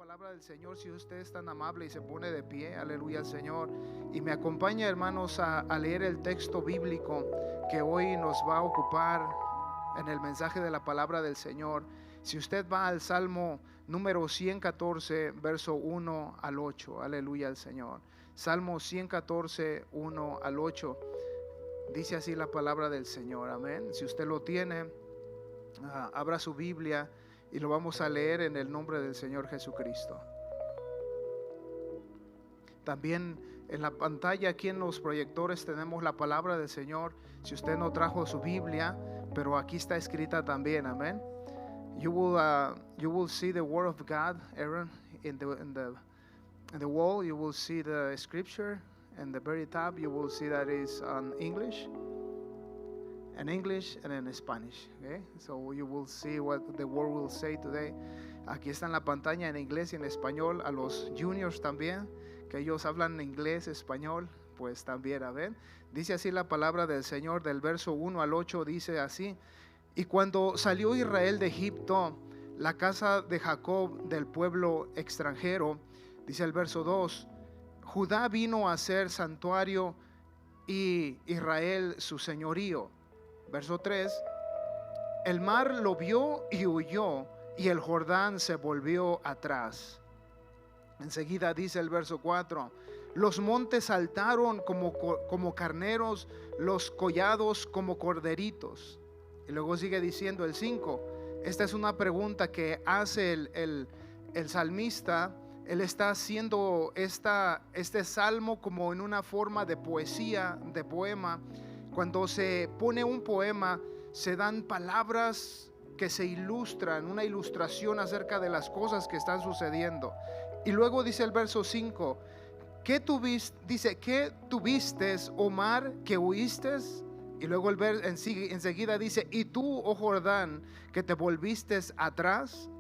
palabra del Señor, si usted es tan amable y se pone de pie, aleluya al Señor, y me acompaña, hermanos, a leer el texto bíblico que hoy nos va a ocupar en el mensaje de la palabra del Señor. Si usted va al Salmo número 114, verso 1 al 8, aleluya al Señor. Salmo 114, 1 al 8, dice así la palabra del Señor, amén. Si usted lo tiene, abra su Biblia y lo vamos a leer en el nombre del Señor Jesucristo. También en la pantalla aquí en los proyectores tenemos la palabra del Señor. Si usted no trajo su Biblia, pero aquí está escrita también, amén. You will see the word of God, Aaron, in the wall. You will see the scripture, and the very top you will see that is on English. In English and in Spanish, okay? So you will see what the word will say today. Aquí está en la pantalla en inglés y en español. A los juniors también, que ellos hablan inglés, español, pues también, a ver. Dice así la palabra del Señor, del verso 1 al 8, dice así: y cuando salió Israel de Egipto, la casa de Jacob del pueblo extranjero, dice el verso 2, Judá vino a ser santuario y Israel su señorío. Verso 3, el mar lo vio y huyó, y el Jordán se volvió atrás. Enseguida dice el verso 4, los montes saltaron como carneros, los collados como corderitos. Y luego sigue diciendo el 5, esta es una pregunta que hace el salmista. Él está haciendo este salmo como en una forma de poesía, de poema. Cuando se pone un poema, se dan palabras que se ilustran, una ilustración acerca de las cosas que están sucediendo. Y luego dice el verso 5, ¿qué tuviste, oh mar, que huiste? Y luego enseguida dice, ¿y tú, oh Jordán, que te volviste atrás?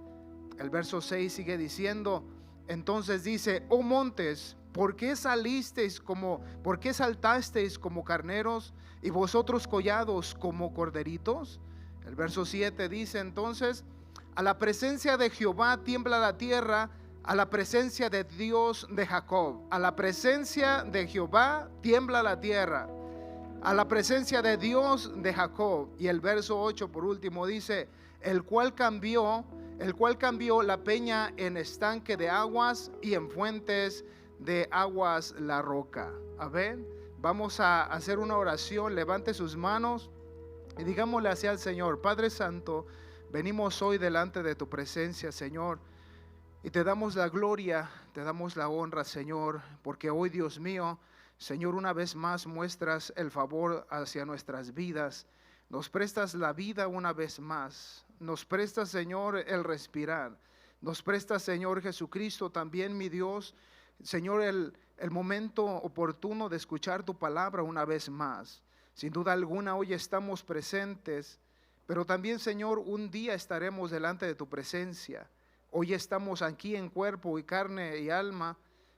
El verso 6 sigue diciendo, entonces dice, oh montes, ¿por qué saltasteis como carneros y vosotros collados como corderitos? El verso 7 dice entonces, a la presencia de Jehová tiembla la tierra, a la presencia de Dios de Jacob. A la presencia de Jehová tiembla la tierra, a la presencia de Dios de Jacob. Y el verso 8 por último dice, el cual cambió la peña en estanque de aguas y en fuentes de aguas la roca. A ver, vamos a hacer una oración. Levante sus manos y digámosle así al Señor: Padre Santo, venimos hoy delante de tu presencia, Señor, y te damos la gloria, te damos la honra, Señor, porque hoy, Dios mío, Señor, una vez más muestras el favor hacia nuestras vidas. Nos prestas la vida una vez más. Nos prestas, Señor, el respirar. Nos prestas, Señor Jesucristo, también, mi Dios, Señor, el momento oportuno de escuchar tu palabra una vez más. Sin duda alguna hoy estamos presentes, pero también, Señor, un día estaremos delante de tu presencia. Hoy estamos aquí en cuerpo y carne y alma,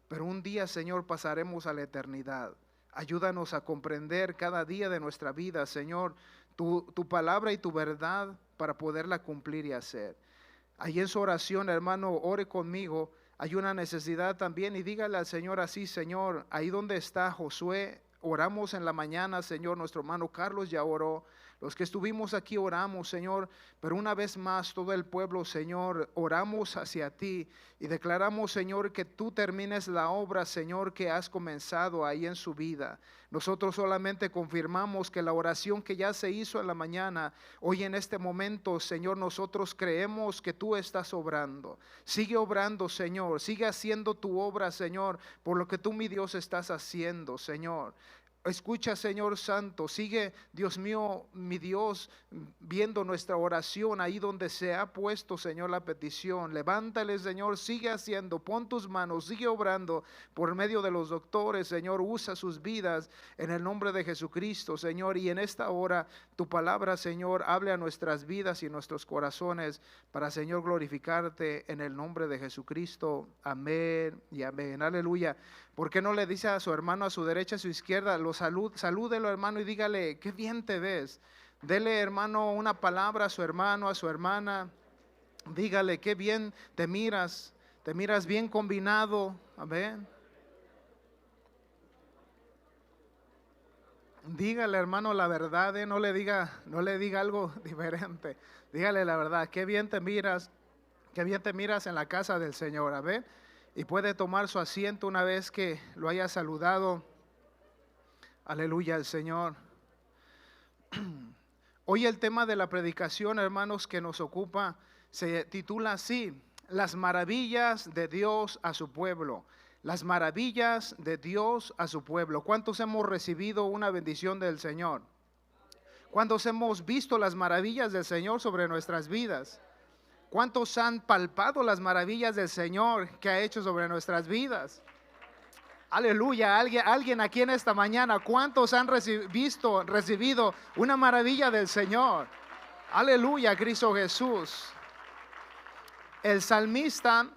pero un día, Señor, pasaremos a la eternidad. Ayúdanos a comprender cada día de nuestra vida, Señor, tu palabra y tu verdad para poderla cumplir y hacer. Ahí en su oración, hermano, ore conmigo. Hay una necesidad también y dígale al Señor así: Señor, ahí donde está Josué, oramos en la mañana, Señor, nuestro hermano Carlos ya oró, los que estuvimos aquí oramos, Señor, pero una vez más todo el pueblo, Señor, oramos hacia ti y declaramos, Señor, que tú termines la obra, Señor, que has comenzado ahí en su vida. Nosotros solamente confirmamos que la oración que ya se hizo en la mañana, hoy en este momento, Señor, nosotros creemos que tú estás obrando. Sigue obrando, Señor, sigue haciendo tu obra, Señor, por lo que tú, mi Dios, estás haciendo, Señor. Escucha, Señor Santo, sigue, Dios mío, mi Dios, viendo nuestra oración ahí donde se ha puesto, Señor, la petición. Levántale, Señor, sigue haciendo, pon tus manos, sigue obrando por medio de los doctores, Señor, usa sus vidas en el nombre de Jesucristo, Señor. Y en esta hora, tu palabra, Señor, hable a nuestras vidas y nuestros corazones para, Señor, glorificarte en el nombre de Jesucristo. Amén y amén. Aleluya. ¿Por qué no le dice a su hermano a su derecha, a su izquierda, salúdelo, hermano, y dígale: qué bien te ves? Dele, hermano, una palabra a su hermano, a su hermana. Dígale: qué bien te miras. Te miras bien combinado. Amén. Dígale, hermano, la verdad, no le diga algo diferente. Dígale la verdad. Qué bien te miras, qué bien te miras en la casa del Señor. Amén. Y puede tomar su asiento una vez que lo haya saludado. Aleluya al Señor. Hoy el tema de la predicación, hermanos, que nos ocupa se titula así: las maravillas de Dios a su pueblo. Las maravillas de Dios a su pueblo. ¿Cuántos hemos recibido una bendición del Señor? ¿Cuántos hemos visto las maravillas del Señor sobre nuestras vidas? ¿Cuántos han palpado las maravillas del Señor que ha hecho sobre nuestras vidas? Aleluya, alguien aquí en esta mañana, ¿cuántos han recibido una maravilla del Señor? Aleluya, Cristo Jesús. El salmista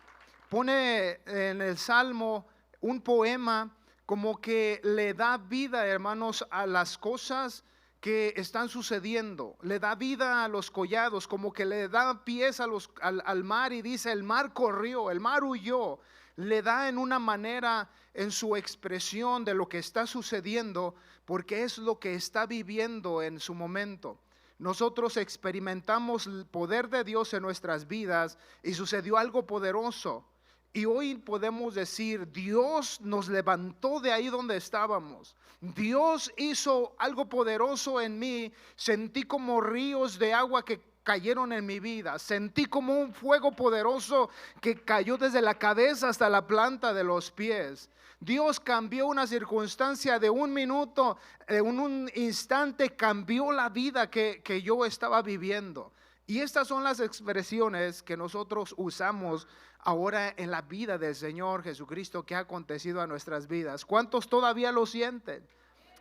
pone en el Salmo un poema como que le da vida, hermanos, a las cosas que están sucediendo. Le da vida a los collados, como que le da pies al mar, y dice: el mar corrió, el mar huyó. Le da en una manera, en su expresión de lo que está sucediendo, porque es lo que está viviendo en su momento. Nosotros experimentamos el poder de Dios en nuestras vidas y sucedió algo poderoso. Y hoy podemos decir: Dios nos levantó de ahí donde estábamos. Dios hizo algo poderoso en mí. Sentí como ríos de agua que cayeron en mi vida. Sentí como un fuego poderoso que cayó desde la cabeza hasta la planta de los pies. Dios cambió una circunstancia de un minuto, en un instante cambió la vida que yo estaba viviendo. Y estas son las expresiones que nosotros usamos ahora en la vida del Señor Jesucristo, que ha acontecido a nuestras vidas. ¿Cuántos todavía lo sienten?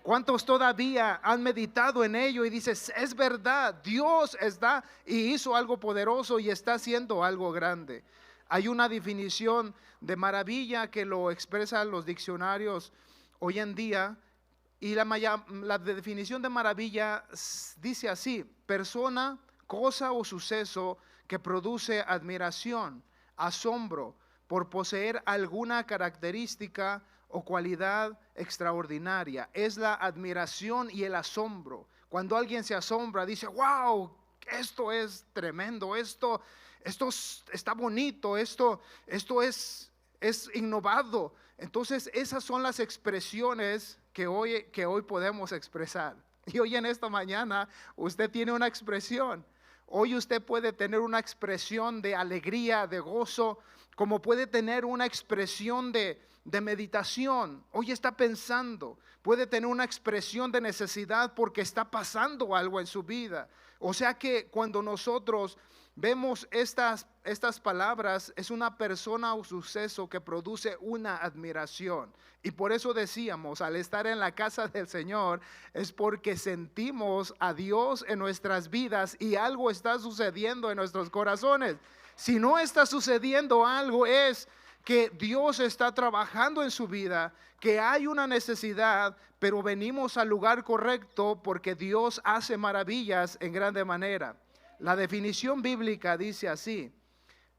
¿Cuántos todavía han meditado en ello y dices: es verdad, Dios está y hizo algo poderoso y está haciendo algo grande? Hay una definición de maravilla que lo expresan los diccionarios hoy en día, y la definición de maravilla dice así: persona, cosa o suceso que produce admiración, asombro por poseer alguna característica o cualidad extraordinaria. Es la admiración y el asombro. Cuando alguien se asombra, dice: wow, esto es tremendo, esto está bonito, esto es innovado. Entonces esas son las expresiones que hoy podemos expresar. Y hoy en esta mañana usted tiene una expresión. Hoy usted puede tener una expresión de alegría, de gozo, como puede tener una expresión de meditación. Hoy está pensando, puede tener una expresión de necesidad porque está pasando algo en su vida. O sea que cuando nosotros vemos estas palabras, es una persona o suceso que produce una admiración. Y por eso decíamos, al estar en la casa del Señor, es porque sentimos a Dios en nuestras vidas y algo está sucediendo en nuestros corazones. Si no está sucediendo algo, es que Dios está trabajando en su vida, que hay una necesidad, pero venimos al lugar correcto porque Dios hace maravillas en grande manera. La definición bíblica dice así: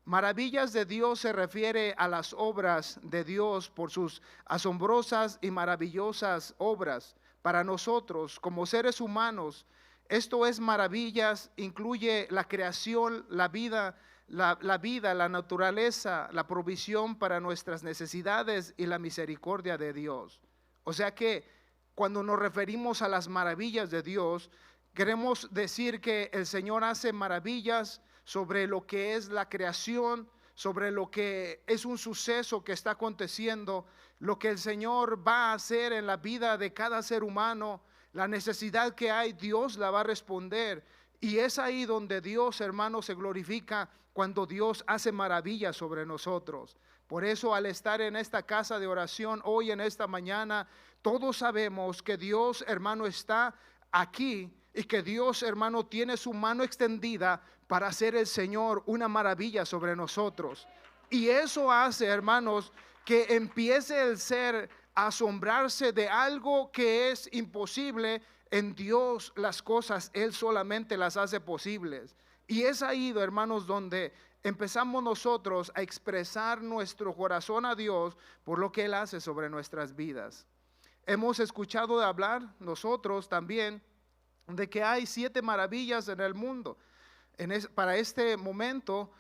maravillas de Dios se refiere a las obras de Dios por sus asombrosas y maravillosas obras para nosotros como seres humanos. Esto es maravillas, incluye la creación, la vida, la naturaleza, la provisión para nuestras necesidades y la misericordia de Dios. O sea que cuando nos referimos a las maravillas de Dios, queremos decir que el Señor hace maravillas sobre lo que es la creación, sobre lo que es un suceso que está aconteciendo, lo que el Señor va a hacer en la vida de cada ser humano, la necesidad que hay, Dios la va a responder. Y es ahí donde Dios, hermano, se glorifica, cuando Dios hace maravillas sobre nosotros. Por eso, al estar en esta casa de oración hoy en esta mañana, todos sabemos que Dios, hermano, está aquí y que Dios, hermano, tiene su mano extendida para hacer el Señor una maravilla sobre nosotros. Y eso hace, hermanos, que empiece el ser a asombrarse de algo que es imposible. En Dios las cosas Él solamente las hace posibles. Y es ahí, hermanos, donde empezamos nosotros a expresar nuestro corazón a Dios por lo que Él hace sobre nuestras vidas. Hemos escuchado de hablar nosotros también de que hay 7 maravillas en el mundo. Para este momento,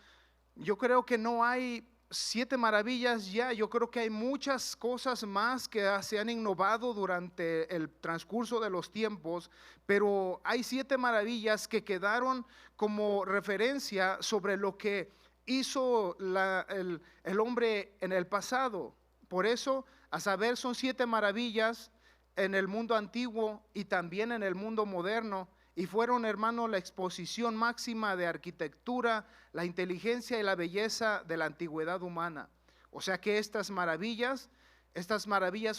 yo creo que no hay 7 maravillas ya, yo creo que hay muchas cosas más que se han innovado durante el transcurso de los tiempos, pero hay 7 maravillas que quedaron como referencia sobre lo que hizo el hombre en el pasado. Por eso, a saber, son 7 maravillas en el mundo antiguo y también en el mundo moderno. Y fueron, hermano, la exposición máxima de arquitectura, la inteligencia y la belleza de la antigüedad humana. O sea que estas maravillas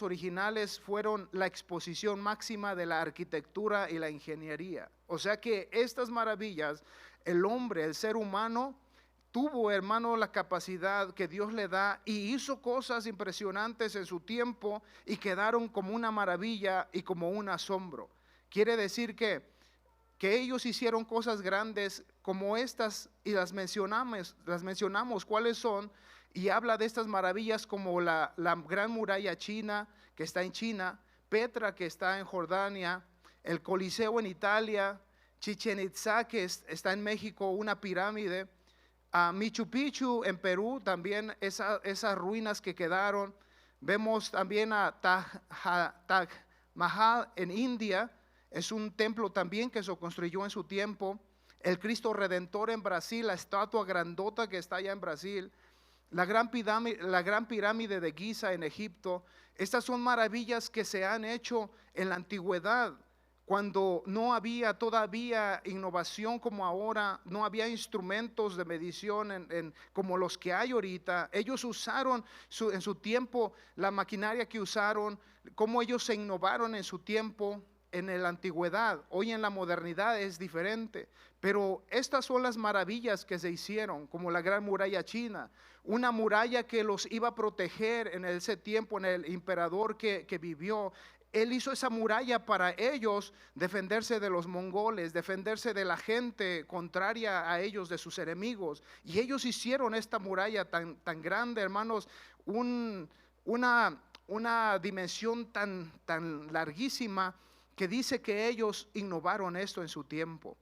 originales fueron la exposición máxima de la arquitectura y la ingeniería. O sea que estas maravillas, el hombre, el ser humano, tuvo, hermano, la capacidad que Dios le da y hizo cosas impresionantes en su tiempo y quedaron como una maravilla y como un asombro. Quiere decir que ellos hicieron cosas grandes como estas y las mencionamos cuáles son, y habla de estas maravillas como la gran muralla china que está en China, Petra que está en Jordania, el Coliseo en Italia, Chichén Itzá que está en México, una pirámide, Machu Picchu en Perú, también esas ruinas que quedaron. Vemos también a Taj Mahal en India. Es un templo también que se construyó en su tiempo. El Cristo Redentor en Brasil, la estatua grandota que está allá en Brasil. La gran pirámide de Giza en Egipto. Estas son maravillas que se han hecho en la antigüedad, cuando no había todavía innovación como ahora, no había instrumentos de medición como los que hay ahorita. Ellos usaron en su tiempo la maquinaria que usaron, cómo ellos se innovaron en su tiempo. En la antigüedad, hoy en la modernidad es diferente, pero estas son las maravillas que se hicieron, como la gran muralla china, una muralla que los iba a proteger en ese tiempo, en el emperador que vivió. Él hizo esa muralla para ellos defenderse de los mongoles, defenderse de la gente contraria a ellos, de sus enemigos, y ellos hicieron esta muralla tan grande, hermanos, una dimensión tan larguísima, que dice que ellos innovaron esto en su tiempo.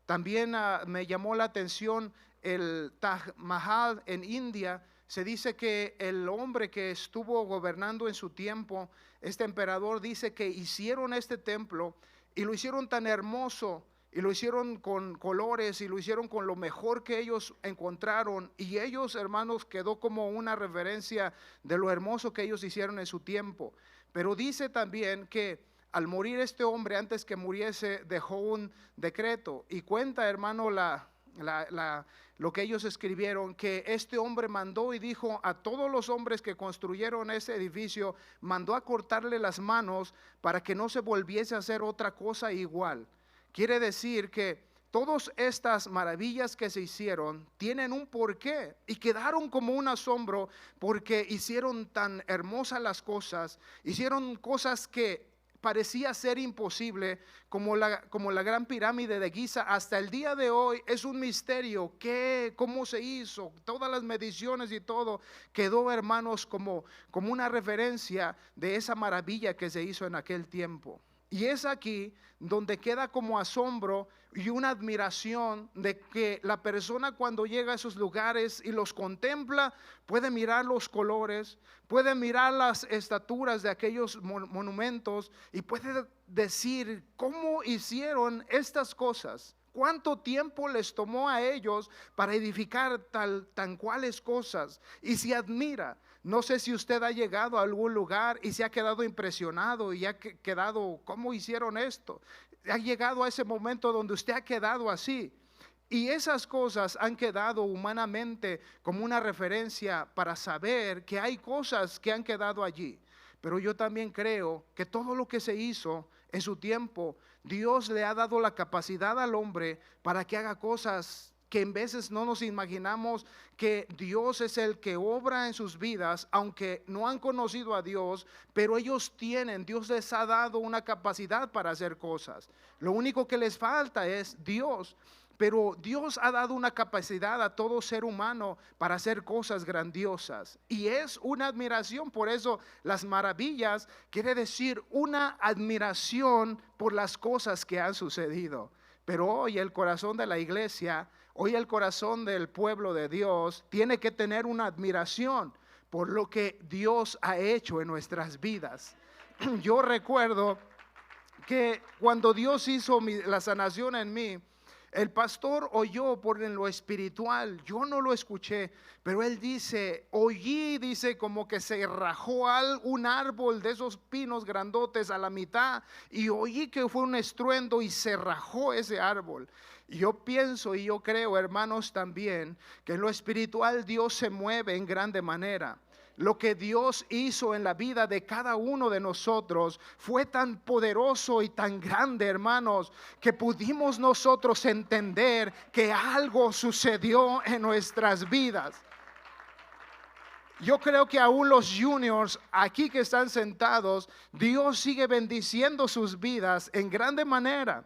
También me llamó la atención el Taj Mahal en India. Se dice que el hombre que estuvo gobernando en su tiempo, este emperador, dice que hicieron este templo y lo hicieron tan hermoso, y lo hicieron con colores, y lo hicieron con lo mejor que ellos encontraron, y ellos, hermanos, quedó como una referencia de lo hermoso que ellos hicieron en su tiempo. Pero dice también que al morir este hombre, antes que muriese, dejó un decreto, y cuenta, hermano, lo que ellos escribieron, que este hombre mandó y dijo a todos los hombres que construyeron ese edificio, mandó a cortarle las manos para que no se volviese a hacer otra cosa igual. Quiere decir que todas estas maravillas que se hicieron tienen un porqué y quedaron como un asombro, porque hicieron tan hermosas las cosas, hicieron cosas que parecía ser imposible, como la gran pirámide de Giza. Hasta el día de hoy es un misterio cómo se hizo, todas las mediciones y todo quedó, hermanos, como una referencia de esa maravilla que se hizo en aquel tiempo. Y es aquí donde queda como asombro y una admiración de que la persona, cuando llega a esos lugares y los contempla, puede mirar los colores, puede mirar las estaturas de aquellos monumentos y puede decir cómo hicieron estas cosas. ¿Cuánto tiempo les tomó a ellos para edificar tan cuales cosas? Y se admira. No sé si usted ha llegado a algún lugar y se ha quedado impresionado y ha quedado, ¿cómo hicieron esto? Ha llegado a ese momento donde usted ha quedado así. Y esas cosas han quedado humanamente como una referencia para saber que hay cosas que han quedado allí. Pero yo también creo que todo lo que se hizo en su tiempo, Dios le ha dado la capacidad al hombre para que haga cosas que en veces no nos imaginamos, que Dios es el que obra en sus vidas, aunque no han conocido a Dios, pero ellos Dios les ha dado una capacidad para hacer cosas. Lo único que les falta es Dios. Pero Dios ha dado una capacidad a todo ser humano para hacer cosas grandiosas. Y es una admiración, por eso las maravillas quiere decir una admiración por las cosas que han sucedido. Pero hoy el corazón de la iglesia, hoy el corazón del pueblo de Dios tiene que tener una admiración por lo que Dios ha hecho en nuestras vidas. Yo recuerdo que cuando Dios hizo la sanación en mí, el pastor oyó por en lo espiritual, yo no lo escuché, pero él dice, oí, dice como que se rajó un árbol de esos pinos grandotes a la mitad, y oí que fue un estruendo y se rajó ese árbol. Y yo pienso y yo creo, hermanos, también que en lo espiritual Dios se mueve en grande manera. Lo que Dios hizo en la vida de cada uno de nosotros fue tan poderoso y tan grande, hermanos, que pudimos nosotros entender que algo sucedió en nuestras vidas. Yo creo que aún los juniors aquí que están sentados, Dios sigue bendiciendo sus vidas en grande manera.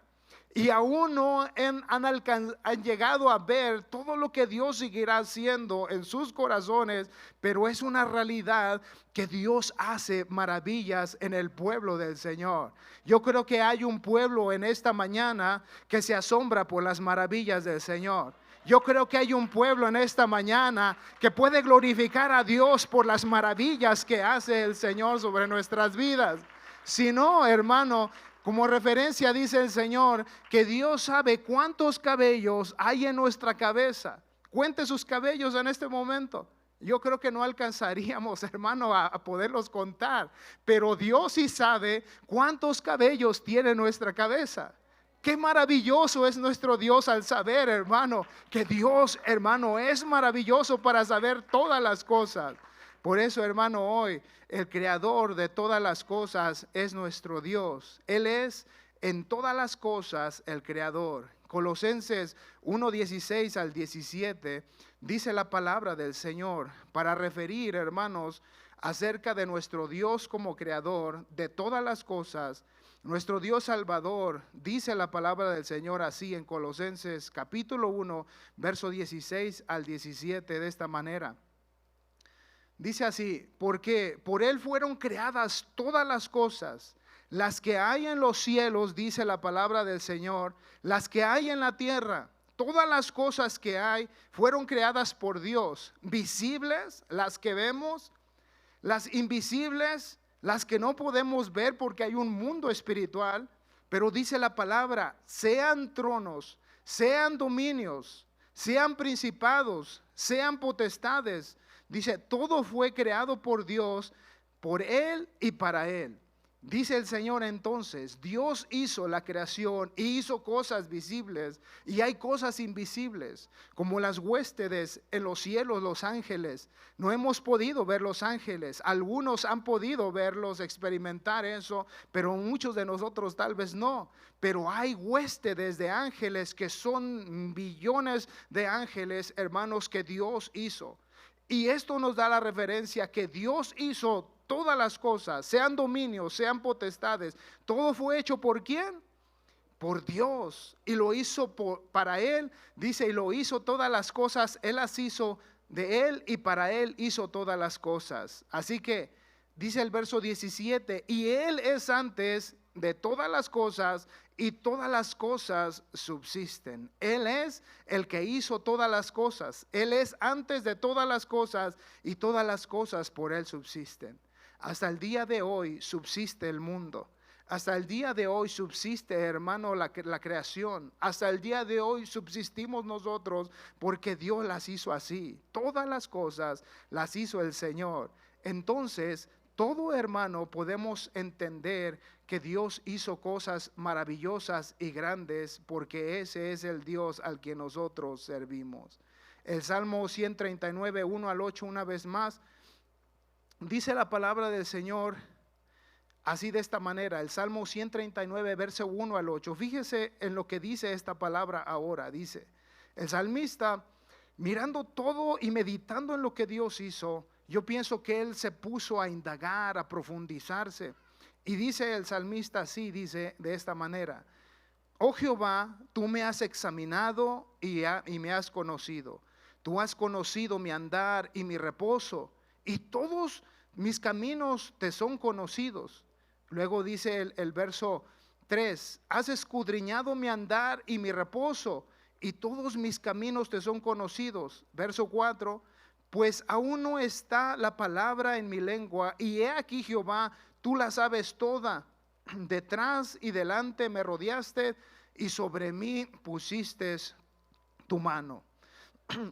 Y aún no han llegado a ver todo lo que Dios seguirá haciendo en sus corazones, pero es una realidad que Dios hace maravillas en el pueblo del Señor. Yo creo que hay un pueblo en esta mañana que se asombra por las maravillas del Señor. Yo creo que hay un pueblo en esta mañana que puede glorificar a Dios por las maravillas que hace el Señor sobre nuestras vidas. Si no, hermano, como referencia dice el Señor que Dios sabe cuántos cabellos hay en nuestra cabeza. Cuente sus cabellos en este momento. Yo creo que no alcanzaríamos, hermano, a poderlos contar. Pero Dios sí sabe cuántos cabellos tiene nuestra cabeza. Qué maravilloso es nuestro Dios al saber, hermano, que Dios, hermano, es maravilloso para saber todas las cosas. Por eso, hermano, hoy el creador de todas las cosas es nuestro Dios. Él es en todas las cosas el creador. Colosenses 1:16 al 17 dice la palabra del Señor para referir, hermanos, acerca de nuestro Dios como creador de todas las cosas. Nuestro Dios Salvador, dice la palabra del Señor así en Colosenses capítulo 1, verso 16 al 17 de esta manera. Dice así, porque por Él fueron creadas todas las cosas, las que hay en los cielos, dice la palabra del Señor, las que hay en la tierra, todas las cosas que hay fueron creadas por Dios, visibles, las que vemos, las invisibles, las que no podemos ver porque hay un mundo espiritual, pero dice la palabra, sean tronos, sean dominios, sean principados, sean potestades. Dice, todo fue creado por Dios, por Él y para Él. Dice el Señor entonces, Dios hizo la creación y hizo cosas visibles y hay cosas invisibles, como las huéspedes en los cielos, los ángeles. No hemos podido ver los ángeles, algunos han podido verlos, experimentar eso, pero muchos de nosotros tal vez no. Pero hay huéspedes de ángeles que son billones de ángeles, hermanos, que Dios hizo. Y esto nos da la referencia que Dios hizo todas las cosas, sean dominios, sean potestades. Todo fue hecho ¿por quién? Por Dios. Y lo hizo para Él. Dice, y lo hizo todas las cosas. Él las hizo de Él y para Él hizo todas las cosas. Así que dice el verso 17, y Él es antes de todas las cosas y todas las cosas subsisten. Él es el que hizo todas las cosas. Él es antes de todas las cosas y todas las cosas por Él subsisten. Hasta el día de hoy subsiste el mundo. Hasta el día de hoy subsiste, hermano, la creación. Hasta el día de hoy subsistimos nosotros porque Dios las hizo así. Todas las cosas las hizo el Señor. Entonces, todo, hermano, podemos entender que Dios hizo cosas maravillosas y grandes porque ese es el Dios al que nosotros servimos. El Salmo 139, 1 al 8, una vez más, dice la palabra del Señor así de esta manera. El Salmo 139, verso 1 al 8. Fíjese en lo que dice esta palabra ahora. Dice, el salmista, mirando todo y meditando en lo que Dios hizo, yo pienso que él se puso a indagar, a profundizarse. Y dice el salmista así, dice de esta manera, Oh Jehová, tú me has examinado y me has conocido. Tú has conocido mi andar y mi reposo, y todos mis caminos te son conocidos. Luego dice el verso 3, has escudriñado mi andar y mi reposo, y todos mis caminos te son conocidos. Verso 4, pues aún no está la palabra en mi lengua, y he aquí Jehová, tú la sabes toda. Detrás y delante me rodeaste, y sobre mí pusiste tu mano.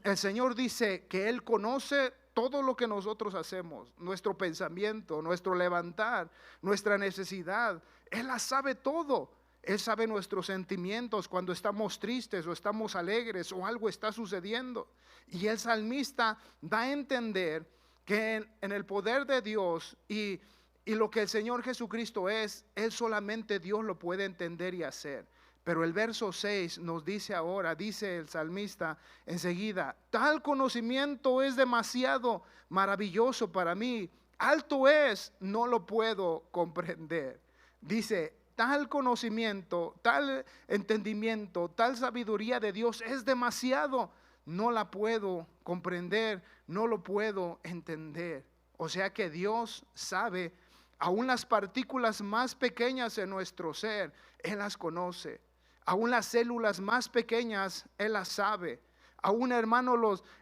El Señor dice que Él conoce todo lo que nosotros hacemos, nuestro pensamiento, nuestro levantar, nuestra necesidad. Él la sabe todo. Él sabe nuestros sentimientos cuando estamos tristes o estamos alegres o algo está sucediendo. Y el salmista da a entender que en el poder de Dios y lo que el Señor Jesucristo es, Él solamente Dios lo puede entender y hacer. Pero el verso 6 nos dice ahora, dice el salmista enseguida, tal conocimiento es demasiado maravilloso para mí, alto es, no lo puedo comprender. Dice, tal conocimiento, tal entendimiento, tal sabiduría de Dios es demasiado, no la puedo comprender, no lo puedo entender. O sea que Dios sabe aún las partículas más pequeñas en nuestro ser, Él las conoce. Aún las células más pequeñas, Él las sabe. Aún, hermano,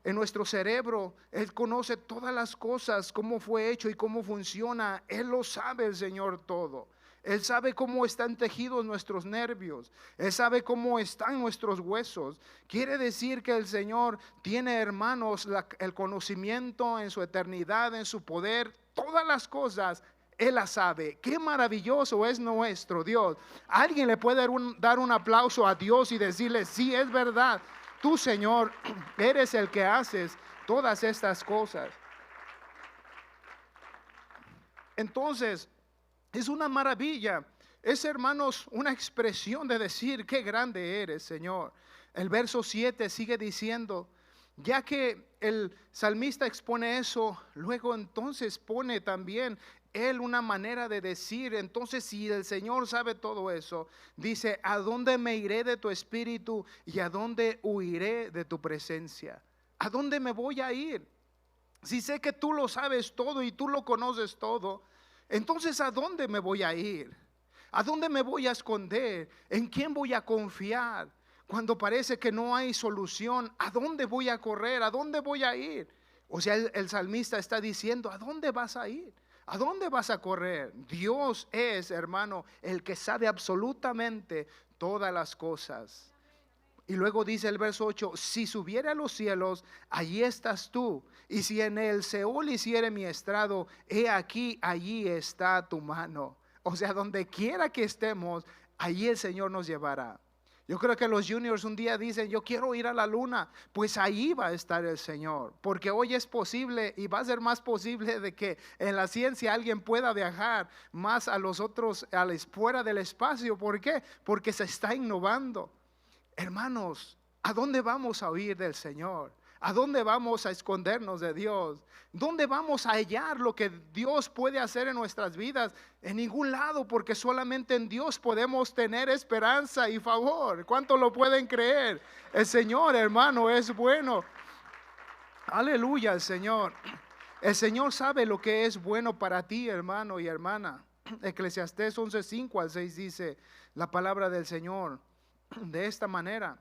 en nuestro cerebro, Él conoce todas las cosas, cómo fue hecho y cómo funciona. Él lo sabe, el Señor, todo. Él sabe cómo están tejidos nuestros nervios. Él sabe cómo están nuestros huesos. Quiere decir que el Señor tiene, hermanos, el conocimiento en su eternidad, en su poder, todas las cosas. Él la sabe. Qué maravilloso es nuestro Dios. Alguien le puede dar un aplauso a Dios y decirle, sí, es verdad. Tú, Señor, eres el que haces todas estas cosas. Entonces, es una maravilla. Es, hermanos, una expresión de decir, qué grande eres, Señor. El verso 7 sigue diciendo, ya que el salmista expone eso, luego entonces pone también Él una manera de decir, entonces si el Señor sabe todo eso, dice, ¿a dónde me iré de tu espíritu y a dónde huiré de tu presencia? ¿A dónde me voy a ir? Si sé que tú lo sabes todo y tú lo conoces todo, entonces ¿a dónde me voy a ir? ¿A dónde me voy a esconder? ¿En quién voy a confiar? Cuando parece que no hay solución, ¿a dónde voy a correr? ¿A dónde voy a ir? O sea, el salmista está diciendo, ¿a dónde vas a ir? ¿A dónde vas a correr? Dios es, hermano, el que sabe absolutamente todas las cosas. Y luego dice el verso 8, si subiera a los cielos, allí estás tú. Y si en el Seol hiciere mi estrado, he aquí, allí está tu mano. O sea, donde quiera que estemos, allí el Señor nos llevará. Yo creo que los juniors un día dicen, yo quiero ir a la luna. Pues ahí va a estar el Señor. Porque hoy es posible y va a ser más posible de que en la ciencia alguien pueda viajar más a los otros, fuera del espacio. ¿Por qué? Porque se está innovando. Hermanos, ¿a dónde vamos a huir del Señor? ¿A dónde vamos a escondernos de Dios? ¿Dónde vamos a hallar lo que Dios puede hacer en nuestras vidas? En ningún lado, porque solamente en Dios podemos tener esperanza y favor. ¿Cuánto lo pueden creer? El Señor, hermano, es bueno. Aleluya, el Señor. El Señor sabe lo que es bueno para ti, hermano y hermana. Eclesiastés 11:5 al 6 dice la palabra del Señor de esta manera.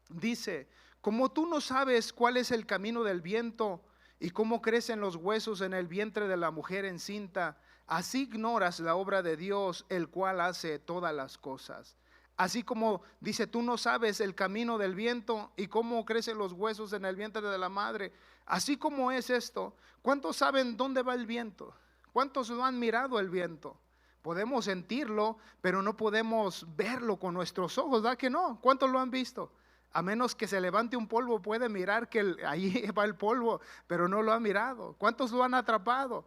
Dice, como tú no sabes cuál es el camino del viento y cómo crecen los huesos en el vientre de la mujer encinta, así ignoras la obra de Dios, el cual hace todas las cosas. Así como dice, tú no sabes el camino del viento y cómo crecen los huesos en el vientre de la madre. Así como es esto, ¿cuántos saben dónde va el viento? ¿Cuántos lo han mirado el viento? Podemos sentirlo, pero no podemos verlo con nuestros ojos, ¿verdad que no? ¿Cuántos lo han visto? A menos que se levante un polvo, puede mirar que ahí va el polvo, pero no lo ha mirado. ¿Cuántos lo han atrapado?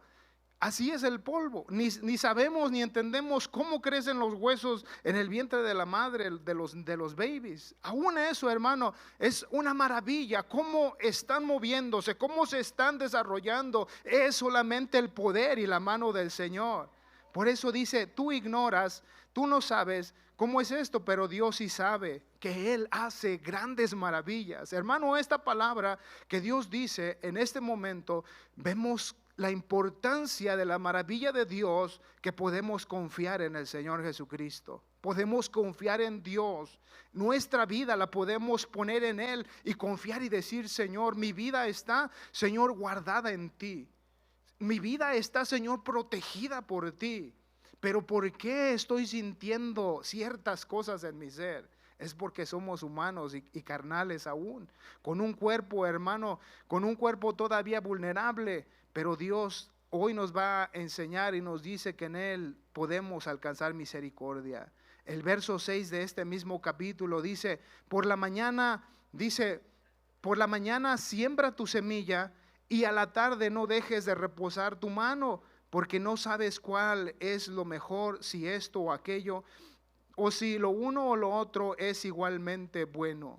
Así es el polvo. Ni sabemos ni entendemos cómo crecen los huesos en el vientre de la madre, de los babies. Aún eso, hermano, es una maravilla. Cómo están moviéndose, cómo se están desarrollando. Es solamente el poder y la mano del Señor. Por eso dice, tú ignoras, tú no sabes ¿cómo es esto? Pero Dios sí sabe que Él hace grandes maravillas. Hermano, esta palabra que Dios dice en este momento, vemos la importancia de la maravilla de Dios, que podemos confiar en el Señor Jesucristo. Podemos confiar en Dios. Nuestra vida la podemos poner en Él y confiar y decir: Señor, mi vida está, Señor, guardada en ti. Mi vida está, Señor, protegida por ti. Pero ¿por qué estoy sintiendo ciertas cosas en mi ser? Es porque somos humanos y carnales aún, con un cuerpo, hermano, con un cuerpo todavía vulnerable. Pero Dios hoy nos va a enseñar y nos dice que en Él podemos alcanzar misericordia. El verso 6 de este mismo capítulo dice: por la mañana siembra tu semilla, y a la tarde no dejes de reposar tu mano, porque no sabes cuál es lo mejor, si esto o aquello, o si lo uno o lo otro es igualmente bueno.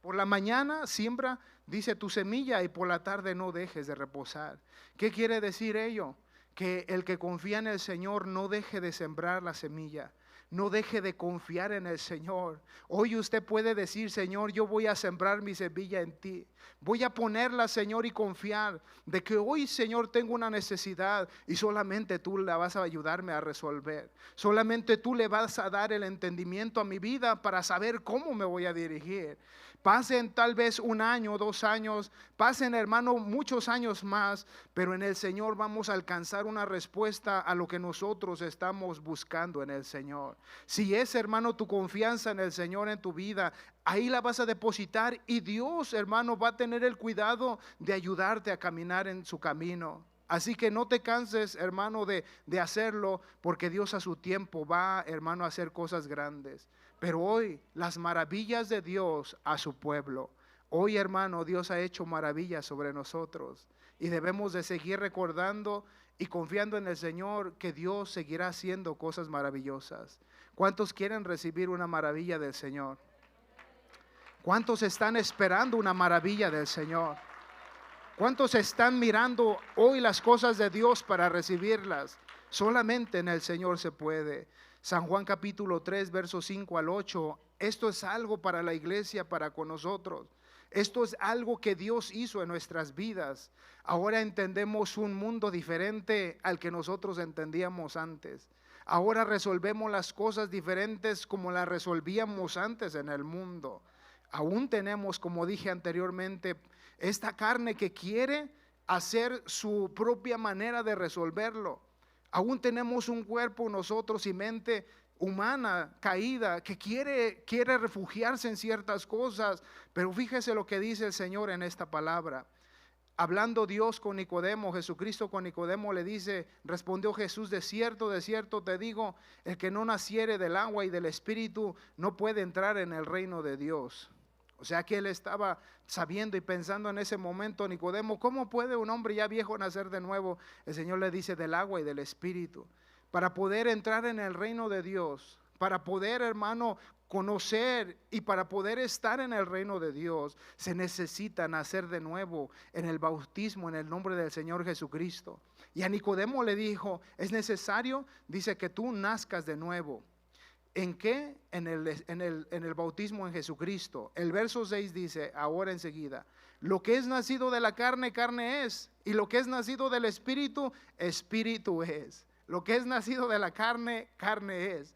Por la mañana siembra, dice, tu semilla, y por la tarde no dejes de reposar. ¿Qué quiere decir ello? Que el que confía en el Señor no deje de sembrar la semilla. No deje de confiar en el Señor. Hoy usted puede decir: Señor, yo voy a sembrar mi semilla en ti. Voy a ponerla, Señor, y confiar de que hoy, Señor, tengo una necesidad y solamente tú la vas a ayudarme a resolver. Solamente tú le vas a dar el entendimiento a mi vida para saber cómo me voy a dirigir. Pasen tal vez 1 año, 2 años, pasen, hermano, muchos años más, pero en el Señor vamos a alcanzar una respuesta a lo que nosotros estamos buscando en el Señor. Si es, hermano, tu confianza en el Señor en tu vida, ahí la vas a depositar, y Dios, hermano, va a tener el cuidado de ayudarte a caminar en su camino. Así que no te canses, hermano, de hacerlo, porque Dios a su tiempo va, hermano, a hacer cosas grandes. Pero hoy las maravillas de Dios a su pueblo. Hoy, hermano, Dios ha hecho maravillas sobre nosotros, y debemos de seguir recordando y confiando en el Señor, que Dios seguirá haciendo cosas maravillosas. ¿Cuántos quieren recibir una maravilla del Señor? ¿Cuántos están esperando una maravilla del Señor? ¿Cuántos están mirando hoy las cosas de Dios para recibirlas? Solamente en el Señor se puede. San Juan capítulo 3, versos 5 al 8. Esto es algo para la iglesia, para con nosotros. Esto es algo que Dios hizo en nuestras vidas. Ahora entendemos un mundo diferente al que nosotros entendíamos antes. Ahora resolvemos las cosas diferentes como las resolvíamos antes en el mundo. Aún tenemos, como dije anteriormente, esta carne que quiere hacer su propia manera de resolverlo. Aún tenemos un cuerpo nosotros y mente humana caída que quiere refugiarse en ciertas cosas. Pero fíjese lo que dice el Señor en esta palabra. Hablando Dios con Nicodemo, Jesucristo con Nicodemo le dice: respondió Jesús: de cierto te digo, el que no naciere del agua y del Espíritu no puede entrar en el reino de Dios. O sea que él estaba sabiendo y pensando en ese momento: Nicodemo, ¿cómo puede un hombre ya viejo nacer de nuevo? El Señor le dice: del agua y del Espíritu. Para poder entrar en el reino de Dios, para poder, hermano, conocer y para poder estar en el reino de Dios, se necesita nacer de nuevo en el bautismo en el nombre del Señor Jesucristo. Y a Nicodemo le dijo: es necesario, dice, que tú nazcas de nuevo. ¿En qué? En el bautismo en Jesucristo. El verso 6 dice, ahora enseguida: lo que es nacido de la carne, carne es, y lo que es nacido del Espíritu, Espíritu es. Lo que es nacido de la carne, carne es,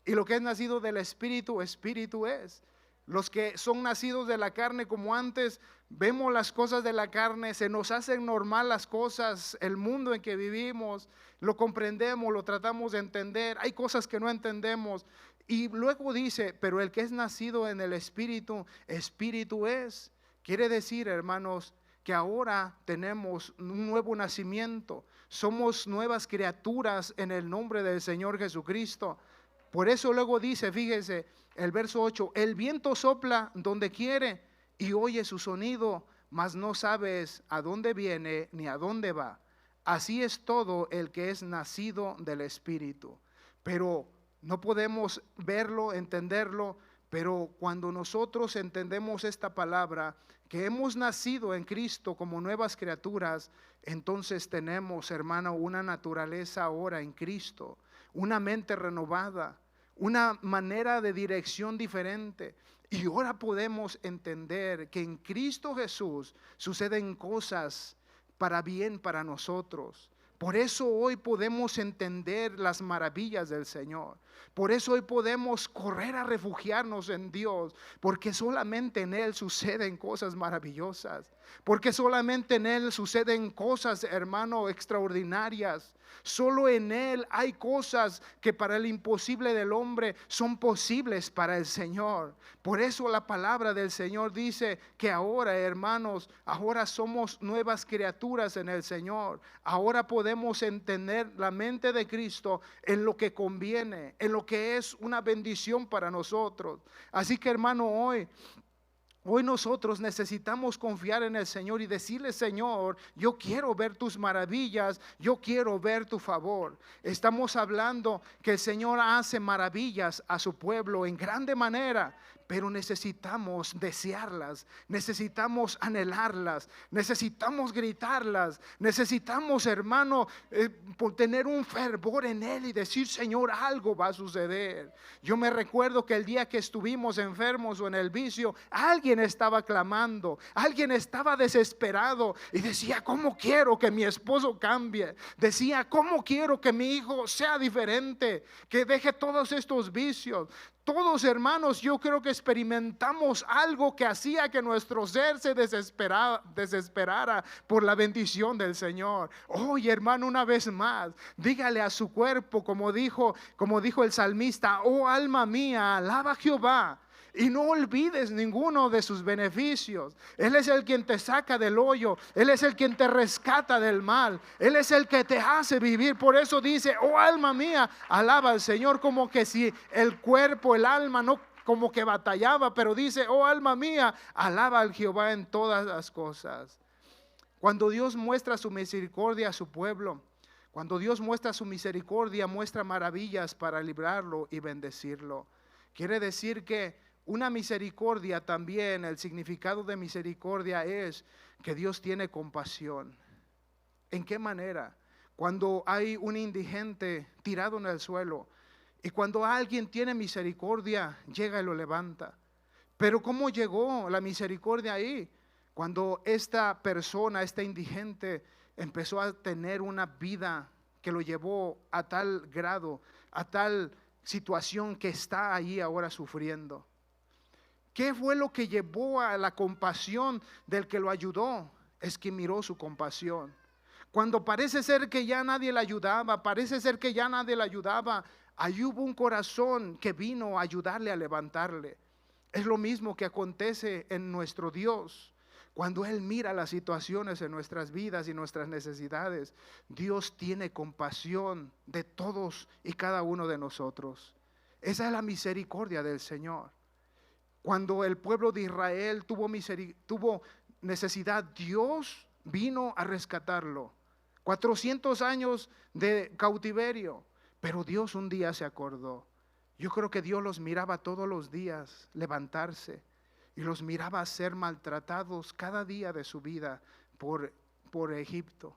y lo que es nacido del Espíritu, Espíritu es. Los que son nacidos de la carne, como antes vemos las cosas de la carne, se nos hacen normal las cosas, el mundo en que vivimos, lo comprendemos, lo tratamos de entender. Hay cosas que no entendemos. Y luego dice: pero el que es nacido en el Espíritu, Espíritu es. Quiere decir, hermanos, que ahora tenemos un nuevo nacimiento. Somos nuevas criaturas en el nombre del Señor Jesucristo. Por eso luego dice, fíjese, el verso 8: el viento sopla donde quiere y oye su sonido, mas no sabes a dónde viene ni a dónde va. Así es todo el que es nacido del Espíritu. Pero no podemos verlo, entenderlo, pero cuando nosotros entendemos esta palabra, que hemos nacido en Cristo como nuevas criaturas, entonces tenemos, hermano, una naturaleza ahora en Cristo, una mente renovada, una manera de dirección diferente. Y ahora podemos entender que en Cristo Jesús suceden cosas para bien para nosotros. Por eso hoy podemos entender las maravillas del Señor. Por eso hoy podemos correr a refugiarnos en Dios, porque solamente en Él suceden cosas maravillosas. Porque solamente en Él suceden cosas, hermano, extraordinarias. Solo en Él hay cosas que para el imposible del hombre son posibles para el Señor. Por eso la palabra del Señor dice que ahora, hermanos, ahora somos nuevas criaturas en el Señor. Ahora podemos entender la mente de Cristo en lo que conviene, en lo que es una bendición para nosotros. Así que, hermano, Hoy nosotros necesitamos confiar en el Señor y decirle: Señor, yo quiero ver tus maravillas, yo quiero ver tu favor. Estamos hablando que el Señor hace maravillas a su pueblo en grande manera, pero necesitamos desearlas, necesitamos anhelarlas, necesitamos gritarlas, necesitamos, hermano, tener un fervor en Él y decir: Señor, algo va a suceder. Yo me recuerdo que el día que estuvimos enfermos o en el vicio, alguien estaba clamando, alguien estaba desesperado y decía: ¿cómo quiero que mi esposo cambie? Decía: ¿cómo quiero que mi hijo sea diferente? Que deje todos estos vicios. Todos, hermanos, yo creo que experimentamos algo que hacía que nuestro ser se desesperara por la bendición del Señor. Oye, hermano, una vez más, dígale a su cuerpo, como dijo el salmista: oh alma mía, alaba a Jehová. Y no olvides ninguno de sus beneficios. Él es el quien te saca del hoyo. Él es el quien te rescata del mal. Él es el que te hace vivir. Por eso dice: oh alma mía, alaba al Señor. Como que si el cuerpo, el alma no como que batallaba, pero dice: oh alma mía, alaba al Jehová en todas las cosas. Cuando Dios muestra su misericordia a su pueblo, cuando Dios muestra su misericordia, muestra maravillas para librarlo y bendecirlo. Quiere decir que una misericordia también, el significado de misericordia es que Dios tiene compasión. ¿En qué manera? Cuando hay un indigente tirado en el suelo y cuando alguien tiene misericordia, llega y lo levanta. Pero ¿cómo llegó la misericordia ahí? Cuando esta persona, este indigente, empezó a tener una vida que lo llevó a tal grado, a tal situación que está ahí ahora sufriendo. ¿Qué fue lo que llevó a la compasión del que lo ayudó? Es que miró su compasión. Cuando parece ser que ya nadie le ayudaba, ahí hubo un corazón que vino a ayudarle a levantarle. Es lo mismo que acontece en nuestro Dios. Cuando Él mira las situaciones en nuestras vidas y nuestras necesidades, Dios tiene compasión de todos y cada uno de nosotros. Esa es la misericordia del Señor. Cuando el pueblo de Israel tuvo necesidad, Dios vino a rescatarlo. 400 años de cautiverio, pero Dios un día se acordó. Yo creo que Dios los miraba todos los días levantarse y los miraba ser maltratados cada día de su vida por Egipto.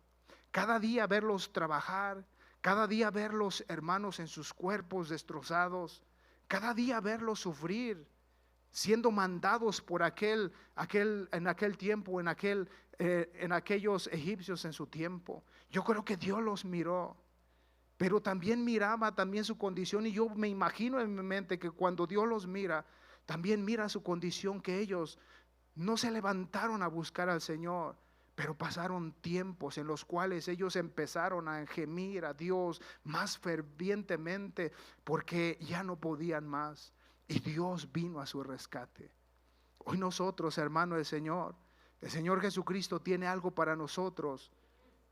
Cada día verlos trabajar, cada día verlos, hermanos, en sus cuerpos destrozados, cada día verlos sufrir, siendo mandados por en aquel tiempo, en aquellos egipcios en su tiempo. Yo creo que Dios los miró, pero también miraba también su condición, y yo me imagino en mi mente que cuando Dios los mira, también mira su condición, que ellos no se levantaron a buscar al Señor, pero pasaron tiempos en los cuales ellos empezaron a gemir a Dios más fervientemente porque ya no podían más. Y Dios vino a su rescate. Hoy nosotros, hermano del Señor, el Señor Jesucristo tiene algo para nosotros,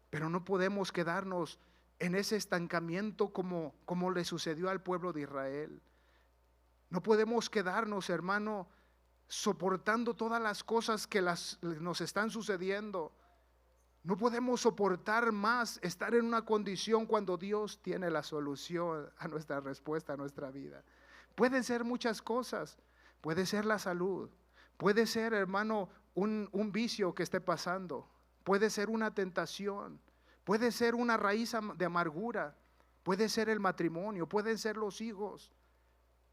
pero no podemos quedarnos en ese estancamiento como le sucedió al pueblo de Israel. No podemos quedarnos, hermano, soportando todas las cosas que nos están sucediendo. No podemos soportar más estar en una condición cuando Dios tiene la solución a nuestra respuesta, a nuestra vida. Pueden ser muchas cosas, puede ser la salud, puede ser, hermano, un vicio que esté pasando, puede ser una tentación, puede ser una raíz de amargura, puede ser el matrimonio, pueden ser los hijos.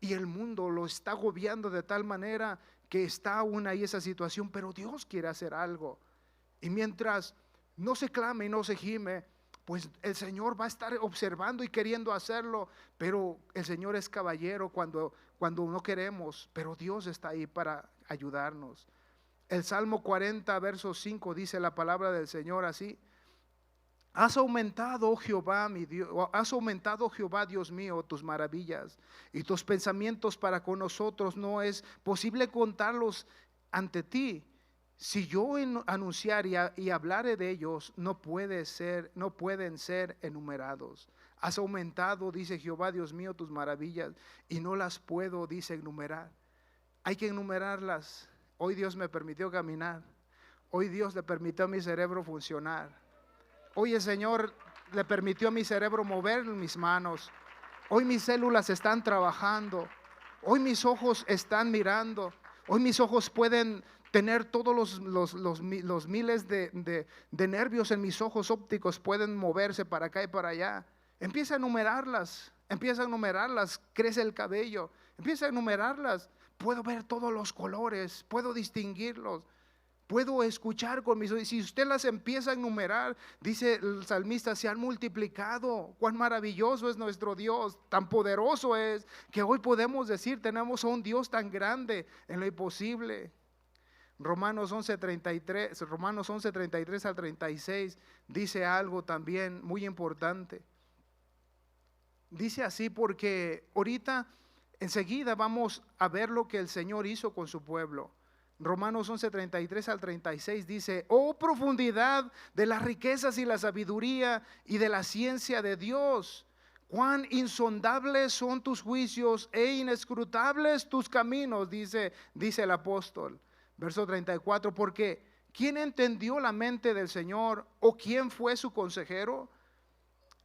y el mundo lo está agobiando de tal manera que está aún ahí esa situación, pero Dios quiere hacer algo. Y mientras no se clame y no se gime, pues el Señor va a estar observando y queriendo hacerlo, pero el Señor es caballero cuando no queremos, pero Dios está ahí para ayudarnos. El Salmo 40, verso 5 dice la palabra del Señor así: has aumentado, oh Jehová, mi Dios, has aumentado, Jehová, Dios mío, tus maravillas y tus pensamientos para con nosotros. No es posible contarlos ante ti. Si yo anunciar y hablare de ellos, no pueden ser enumerados. Has aumentado, dice Jehová, Dios mío, tus maravillas y no las puedo, dice, enumerar. Hay que enumerarlas. Hoy Dios me permitió caminar. Hoy Dios le permitió a mi cerebro funcionar. Hoy el Señor le permitió a mi cerebro mover mis manos. Hoy mis células están trabajando. Hoy mis ojos están mirando. Hoy mis ojos pueden tener todos los miles de nervios en mis ojos ópticos, pueden moverse para acá y para allá. Empieza a enumerarlas, crece el cabello, empieza a enumerarlas. Puedo ver todos los colores, puedo distinguirlos, puedo escuchar con mis oídos. Si usted las empieza a enumerar, dice el salmista, se han multiplicado. Cuán maravilloso es nuestro Dios, tan poderoso es, que hoy podemos decir, tenemos a un Dios tan grande en lo imposible. Romanos 11:33 al 36 dice algo también muy importante. Dice así, porque ahorita enseguida vamos a ver lo que el Señor hizo con su pueblo. Romanos 11:33 al 36 dice: oh profundidad de las riquezas y la sabiduría y de la ciencia de Dios, cuán insondables son tus juicios e inescrutables tus caminos, dice el apóstol. Verso 34, porque ¿quién entendió la mente del Señor? ¿O quién fue su consejero?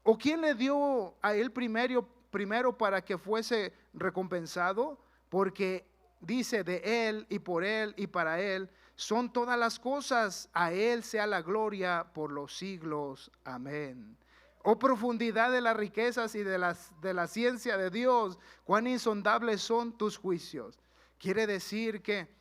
¿O quién le dio a él primero para que fuese recompensado? Porque dice, de él y por él y para él son todas las cosas, a él sea la gloria por los siglos. Amén. Oh profundidad de las riquezas y de la ciencia de Dios, cuán insondables son tus juicios. Quiere decir que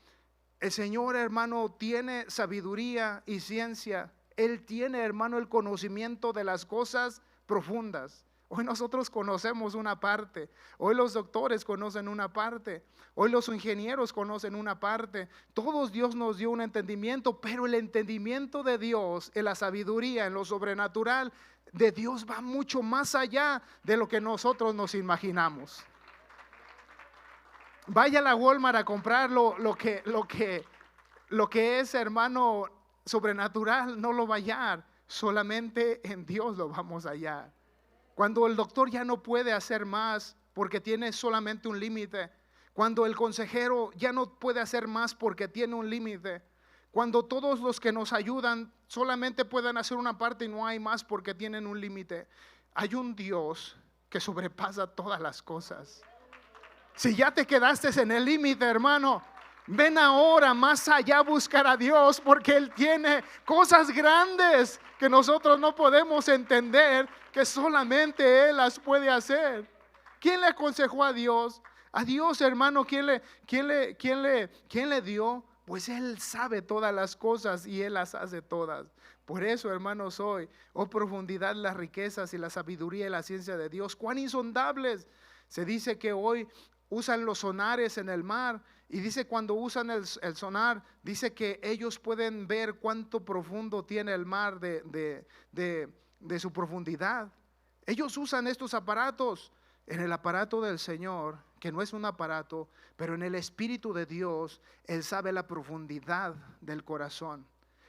el Señor, hermano, tiene sabiduría y ciencia. Él tiene, hermano, el conocimiento de las cosas profundas. Hoy nosotros conocemos una parte, hoy los doctores conocen una parte, hoy los ingenieros conocen una parte. Todos Dios nos dio un entendimiento, pero el entendimiento de Dios, en la sabiduría, en lo sobrenatural de Dios va mucho más allá de lo que nosotros nos imaginamos. Vaya a la Walmart a comprar lo que es, hermano, sobrenatural, no lo va a hallar. Solamente en Dios lo vamos a hallar. Cuando el doctor ya no puede hacer más porque tiene solamente un límite. Cuando el consejero ya no puede hacer más porque tiene un límite. Cuando todos los que nos ayudan solamente pueden hacer una parte y no hay más porque tienen un límite. Hay un Dios que sobrepasa todas las cosas. Si ya te quedaste en el límite, hermano, ven ahora más allá a buscar a Dios, porque Él tiene cosas grandes que nosotros no podemos entender, que solamente Él las puede hacer. ¿Quién le aconsejó a Dios? A Dios, hermano, ¿quién le dio? Pues Él sabe todas las cosas y Él las hace todas. Por eso, hermanos, hoy, oh profundidad, las riquezas y la sabiduría y la ciencia de Dios, cuán insondables. Se dice que hoy usan los sonares en el mar, y dice cuando usan el sonar, dice que ellos pueden ver cuánto profundo tiene el mar de su profundidad. Ellos usan estos aparatos. En el aparato del Señor, que no es un aparato, pero en el Espíritu de Dios, Él sabe la profundidad del corazón.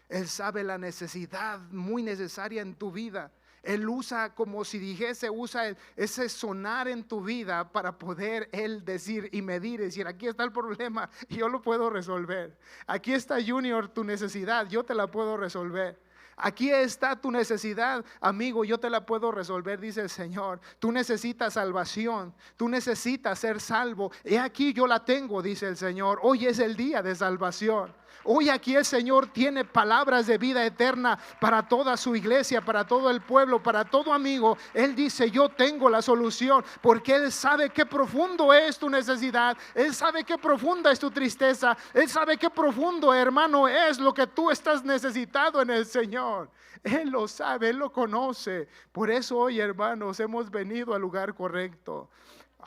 Él sabe la necesidad muy necesaria en tu vida. Él usa, como si dijese, usa ese sonar en tu vida para poder Él decir y medir, decir, aquí está el problema, yo lo puedo resolver. Aquí está, Junior, tu necesidad, yo te la puedo resolver. Aquí está tu necesidad, amigo, yo te la puedo resolver, dice el Señor. Tú necesitas salvación, tú necesitas ser salvo. He aquí yo la tengo, dice el Señor. Hoy es el día de salvación. Hoy aquí el Señor tiene palabras de vida eterna para toda su iglesia, para todo el pueblo, para todo amigo. Él dice: yo tengo la solución, porque Él sabe qué profundo es tu necesidad. Él sabe qué profunda es tu tristeza. Él sabe qué profundo, hermano, es lo que tú estás necesitado en el Señor. Él lo sabe, Él lo conoce. Por eso hoy, hermanos, hemos venido al lugar correcto.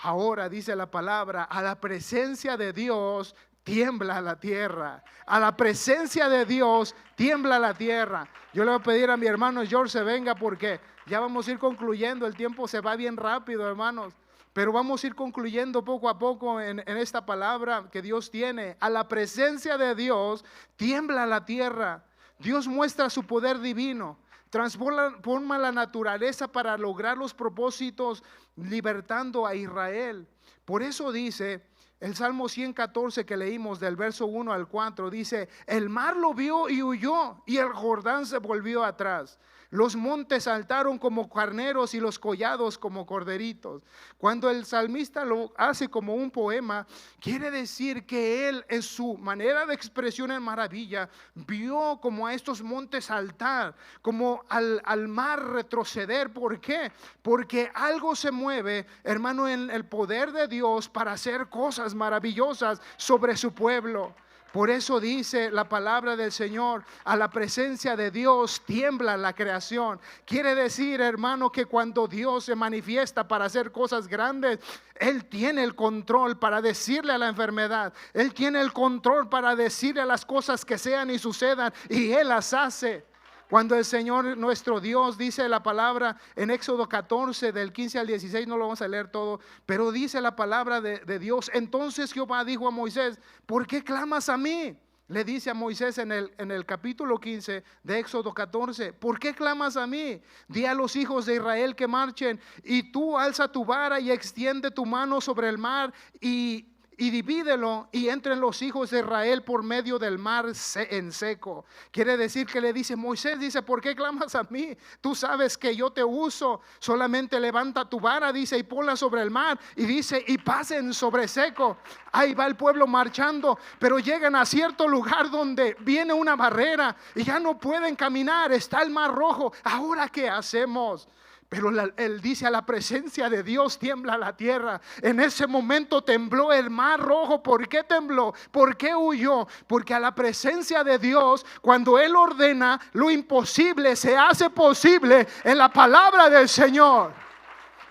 Ahora dice la palabra: a la presencia de Dios tiembla la tierra. A la presencia de Dios tiembla la tierra. Yo le voy a pedir a mi hermano George se venga, porque ya vamos a ir concluyendo. El tiempo se va bien rápido, hermanos, pero vamos a ir concluyendo poco a poco en esta palabra que Dios tiene. A la presencia de Dios tiembla la tierra. Dios muestra su poder divino, transforma la naturaleza para lograr los propósitos, libertando a Israel. Por eso dice el Salmo 114 que leímos del verso 1 al 4, dice: el mar lo vio y huyó, y el Jordán se volvió atrás. Los montes saltaron como carneros y los collados como corderitos. Cuando el salmista lo hace como un poema, quiere decir que él, en su manera de expresión en maravilla, vio como a estos montes saltar, como al mar retroceder. ¿Por qué? Porque algo se mueve, hermano, en el poder de Dios para hacer cosas maravillosas sobre su pueblo. Por eso dice la palabra del Señor: a la presencia de Dios tiembla la creación. Quiere decir, hermano, que cuando Dios se manifiesta para hacer cosas grandes, Él tiene el control para decirle a la enfermedad. Él tiene el control para decirle a las cosas que sean y sucedan, y Él las hace. Cuando el Señor nuestro Dios, dice la palabra en Éxodo 14 del 15 al 16, no lo vamos a leer todo, pero dice la palabra de Dios: entonces Jehová dijo a Moisés: ¿por qué clamas a mí? Le dice a Moisés en el capítulo 15 de Éxodo 14: ¿por qué clamas a mí? Di a los hijos de Israel que marchen, y tú alza tu vara y extiende tu mano sobre el mar y divídelo, y entren los hijos de Israel por medio del mar en seco. Quiere decir que le dice: Moisés, dice, ¿por qué clamas a mí? Tú sabes que yo te uso. Solamente levanta tu vara, dice, y ponla sobre el mar, y dice, y pasen sobre seco. Ahí va el pueblo marchando, pero llegan a cierto lugar donde viene una barrera y ya no pueden caminar. Está el mar rojo. ¿Ahora qué hacemos? Pero él dice: a la presencia de Dios tiembla la tierra. En ese momento tembló el mar rojo. ¿Por qué tembló? ¿Por qué huyó? Porque a la presencia de Dios, cuando Él ordena, lo imposible se hace posible en la palabra del Señor.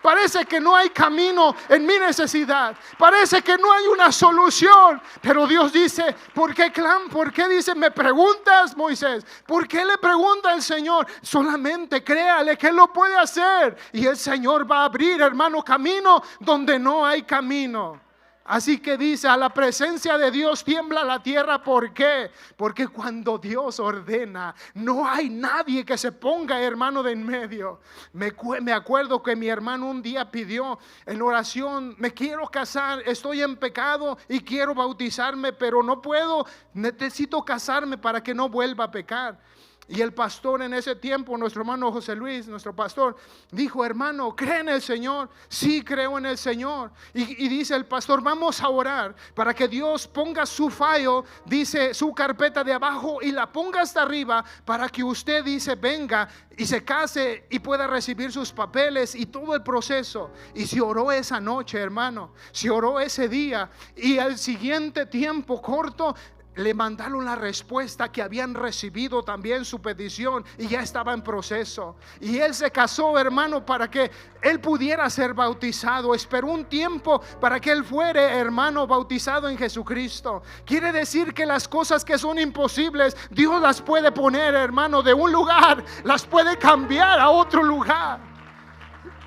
Parece que no hay camino en mi necesidad. Parece que no hay una solución. Pero Dios dice: ¿por qué claman? ¿Por qué dice? ¿Me preguntas, Moisés? ¿Por qué le pregunta el Señor? Solamente créale que Él lo puede hacer. Y el Señor va a abrir, hermano, camino donde no hay camino. Así que dice: a la presencia de Dios tiembla la tierra. ¿Por qué? Porque cuando Dios ordena, no hay nadie que se ponga, hermano, de en medio. Me acuerdo que mi hermano un día pidió en oración: me quiero casar, estoy en pecado y quiero bautizarme, pero no puedo, necesito casarme para que no vuelva a pecar. Y el pastor en ese tiempo, nuestro hermano José Luis, nuestro pastor, dijo: hermano, ¿cree en el Señor? Sí, creo en el Señor. Y dice el pastor: vamos a orar para que Dios ponga su fallo, dice, su carpeta de abajo, y la ponga hasta arriba, para que usted, dice, venga y se case y pueda recibir sus papeles y todo el proceso. Y se oró esa noche, hermano, se oró ese día, y al siguiente tiempo corto le mandaron la respuesta que habían recibido también su petición, y ya estaba en proceso. Y él se casó, hermano, para que él pudiera ser bautizado. Esperó un tiempo para que él fuera, hermano, bautizado en Jesucristo. Quiere decir que las cosas que son imposibles, Dios las puede poner, hermano, de un lugar, las puede cambiar a otro lugar.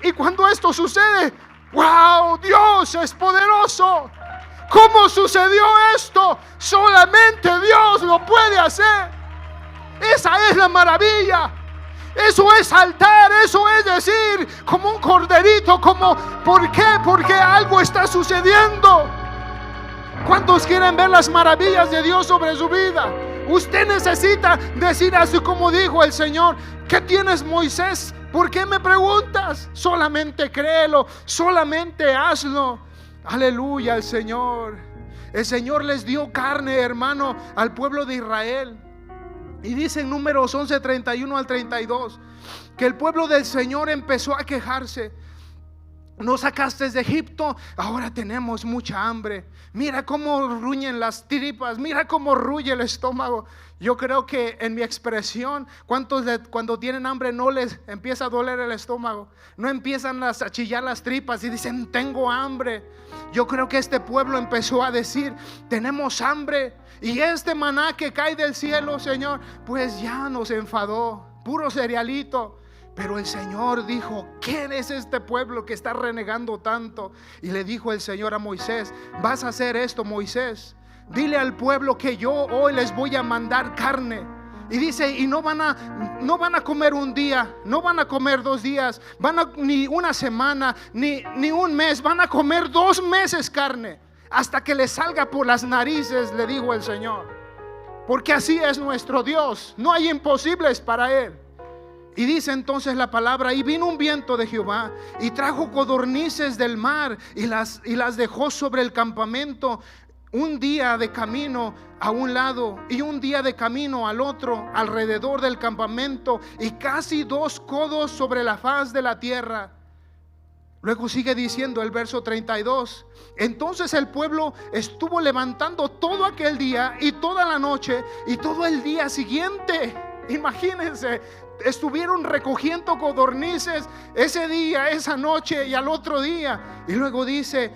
Y cuando esto sucede, ¡wow! Dios es poderoso. ¿Cómo sucedió esto? Solamente Dios lo puede hacer. Esa es la maravilla. Eso es saltar, eso es decir, como un corderito, como, ¿por qué? Porque algo está sucediendo. ¿Cuántos quieren ver las maravillas de Dios sobre su vida? Usted necesita decir así como dijo el Señor: ¿qué tienes, Moisés? ¿Por qué me preguntas? Solamente créelo, solamente hazlo. Aleluya al Señor. el Señor les dio carne, hermano, al pueblo de Israel. Y dice en Números 11, 31 al 32, que el pueblo del Señor empezó a quejarse. Nos sacaste de Egipto, ahora tenemos mucha hambre. Mira cómo ruñen las tripas, mira cómo ruye el estómago. Yo creo que en mi expresión, ¿cuántos cuando tienen hambre no les empieza a doler el estómago? No empiezan a chillar las tripas y dicen tengo hambre. Yo creo que este pueblo empezó a decir tenemos hambre. Y este maná que cae del cielo, Señor, pues ya nos enfadó, puro cerealito. Pero el Señor dijo, ¿quién es este pueblo que está renegando tanto? Y le dijo el Señor a Moisés, vas a hacer esto, Moisés. Dile al pueblo que yo hoy les voy a mandar carne. Y dice, y no van a comer un día, no van a comer 2 días, ni una semana, ni un mes, van a comer 2 meses carne, hasta que les salga por las narices, le dijo el Señor. Porque así es nuestro Dios, no hay imposibles para Él. Y dice entonces la palabra, y vino un viento de Jehová y trajo codornices del mar y las dejó sobre el campamento, un día de camino a un lado y un día de camino al otro alrededor del campamento, y casi 2 codos sobre la faz de la tierra. Luego sigue diciendo el verso 32, entonces el pueblo estuvo levantando todo aquel día y toda la noche y todo el día siguiente. Imagínense, estuvieron recogiendo codornices ese día, esa noche y al otro día. Y luego dice,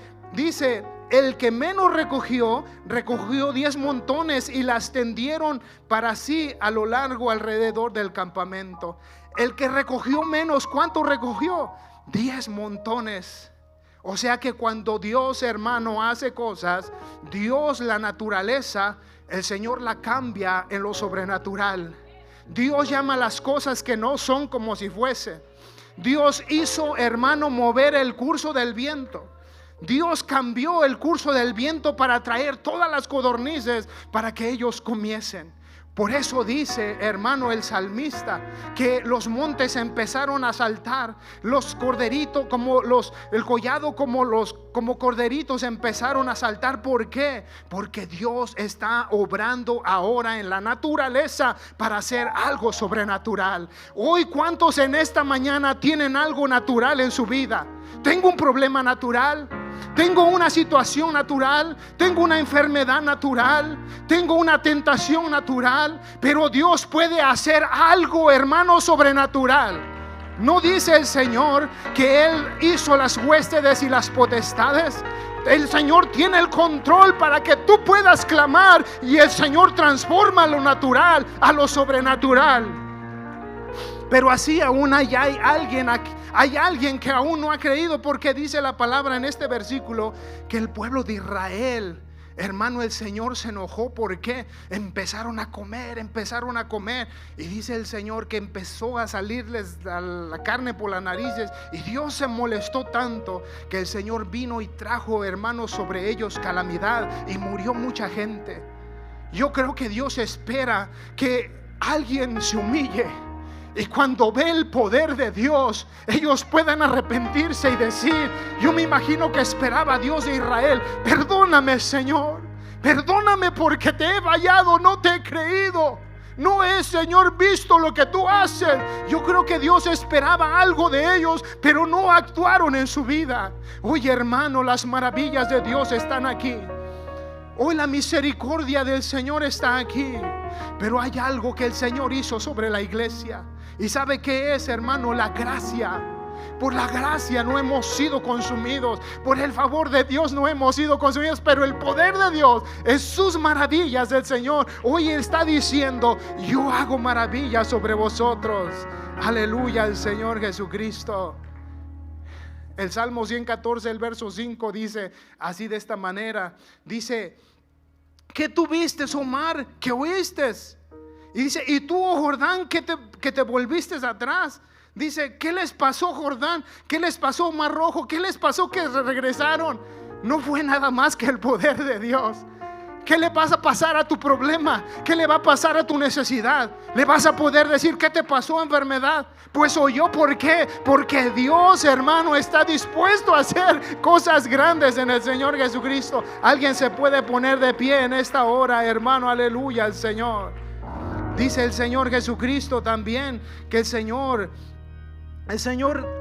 el que menos recogió 10 montones y las tendieron para sí a lo largo alrededor del campamento. El que recogió menos, ¿cuánto recogió? 10 montones. O sea que cuando Dios, hermano, hace cosas, Dios, la naturaleza, el Señor la cambia en lo sobrenatural. Dios llama las cosas que no son como si fuese. Dios hizo, hermano, mover el curso del viento. Dios cambió el curso del viento para traer todas las codornices para que ellos comiesen. Por eso dice, hermano, el salmista, que los montes empezaron a saltar, los corderitos el collado como corderitos empezaron a saltar. ¿Por qué? Porque Dios está obrando ahora en la naturaleza para hacer algo sobrenatural. Hoy, ¿cuántos en esta mañana tienen algo natural en su vida? Tengo un problema natural, tengo una situación natural, tengo una enfermedad natural, tengo una tentación natural, pero Dios puede hacer algo, hermano, sobrenatural. ¿No dice el Señor que Él hizo las huestes y las potestades? El Señor tiene el control para que tú puedas clamar, y el Señor transforma lo natural a lo sobrenatural. Pero así aún hay alguien aquí. Hay alguien que aún no ha creído, porque dice la palabra en este versículo que el pueblo de Israel, hermano, el Señor se enojó. ¿Por qué? Empezaron a comer. Y dice el Señor que empezó a salirles la carne por las narices. Y Dios se molestó tanto que el Señor vino y trajo, hermanos, sobre ellos calamidad, y murió mucha gente. Yo creo que Dios espera que alguien se humille, y cuando ve el poder de Dios, ellos puedan arrepentirse y decir, yo me imagino que esperaba a Dios de Israel, perdóname, Señor, perdóname porque te he fallado, no te he creído. No es, Señor, visto lo que tú haces. Yo creo que Dios esperaba algo de ellos, pero no actuaron en su vida. Oye, hermano, las maravillas de Dios están aquí. Hoy la misericordia del Señor está aquí. Pero hay algo que el Señor hizo sobre la iglesia. ¿Y sabe qué es, hermano? La gracia. Por la gracia no hemos sido consumidos, por el favor de Dios no hemos sido consumidos, pero el poder de Dios es sus maravillas del Señor. Hoy está diciendo, yo hago maravillas sobre vosotros. Aleluya al Señor Jesucristo. El Salmo 114, el verso 5 dice así, de esta manera, dice, ¿qué tuviste, oh mar, que oíste? Y dice, y tú, oh Jordán, que te volviste atrás. Dice, ¿qué les pasó, Jordán? ¿Qué les pasó, Mar Rojo? ¿Qué les pasó que regresaron? No fue nada más que el poder de Dios. ¿Qué le vas a pasar a tu problema? ¿Qué le va a pasar a tu necesidad? ¿Le vas a poder decir qué te pasó, enfermedad? Pues oyó. ¿Por qué? Porque Dios, hermano, está dispuesto a hacer cosas grandes en el Señor Jesucristo. Alguien se puede poner de pie en esta hora, hermano. Aleluya al Señor. Dice el Señor Jesucristo también que el Señor,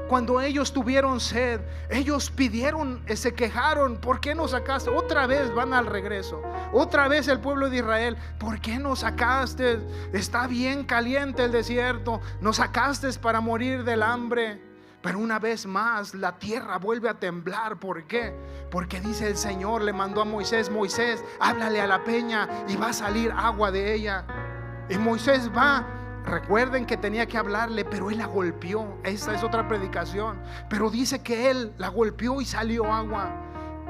cuando ellos tuvieron sed, ellos pidieron, se quejaron: ¿por qué nos sacaste? Otra vez van al regreso. Otra vez el pueblo de Israel: ¿por qué nos sacaste? Está bien caliente el desierto, nos sacaste para morir del hambre. Pero una vez más la tierra vuelve a temblar. ¿Por qué? Porque dice el Señor, le mandó a Moisés: Moisés, háblale a la peña y va a salir agua de ella. Y Moisés va. Recuerden que tenía que hablarle, pero él la golpeó. Esa es otra predicación. Pero dice que él la golpeó y salió agua.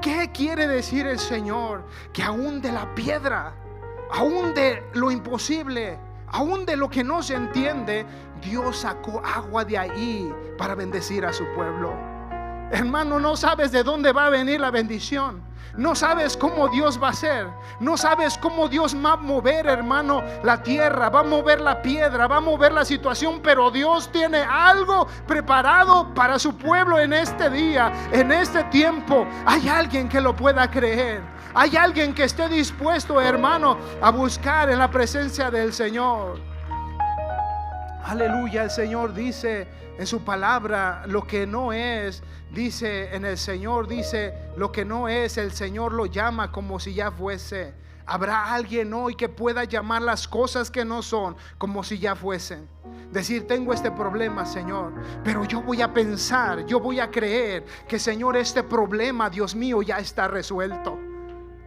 ¿Qué quiere decir el Señor? Que aún de la piedra, aún de lo imposible, aún de lo que no se entiende, Dios sacó agua de ahí para bendecir a su pueblo. Hermano, no sabes de dónde va a venir la bendición. No sabes cómo Dios va a hacer. No sabes cómo Dios va a mover, hermano, la tierra, va a mover la piedra, va a mover la situación. Pero Dios tiene algo preparado para su pueblo en este día, en este tiempo. Hay alguien que lo pueda creer. Hay alguien que esté dispuesto, hermano, a buscar en la presencia del Señor. Aleluya. El Señor dice en su palabra: lo que no es, dice en el Señor, dice: lo que no es, el Señor lo llama como si ya fuese. Habrá alguien hoy que pueda llamar las cosas que no son como si ya fuesen. Decir: tengo este problema, Señor, pero yo voy a pensar, yo voy a creer que, Señor, este problema, Dios mío, ya está resuelto.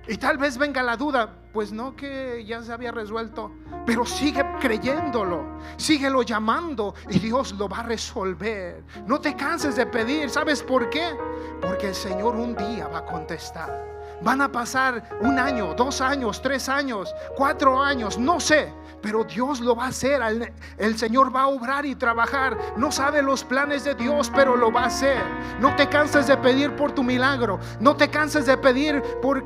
Y tal vez venga la duda: pues no, que ya se había resuelto. Pero sigue creyéndolo, síguelo llamando y Dios lo va a resolver. No te canses de pedir. ¿Sabes por qué? Porque el Señor un día va a contestar. Van a pasar 1 año, 2 años, 3 años, 4 años, no sé, pero Dios lo va a hacer. El Señor va a obrar y trabajar. No sabe los planes de Dios, pero lo va a hacer. No te canses de pedir por tu milagro. No te canses de pedir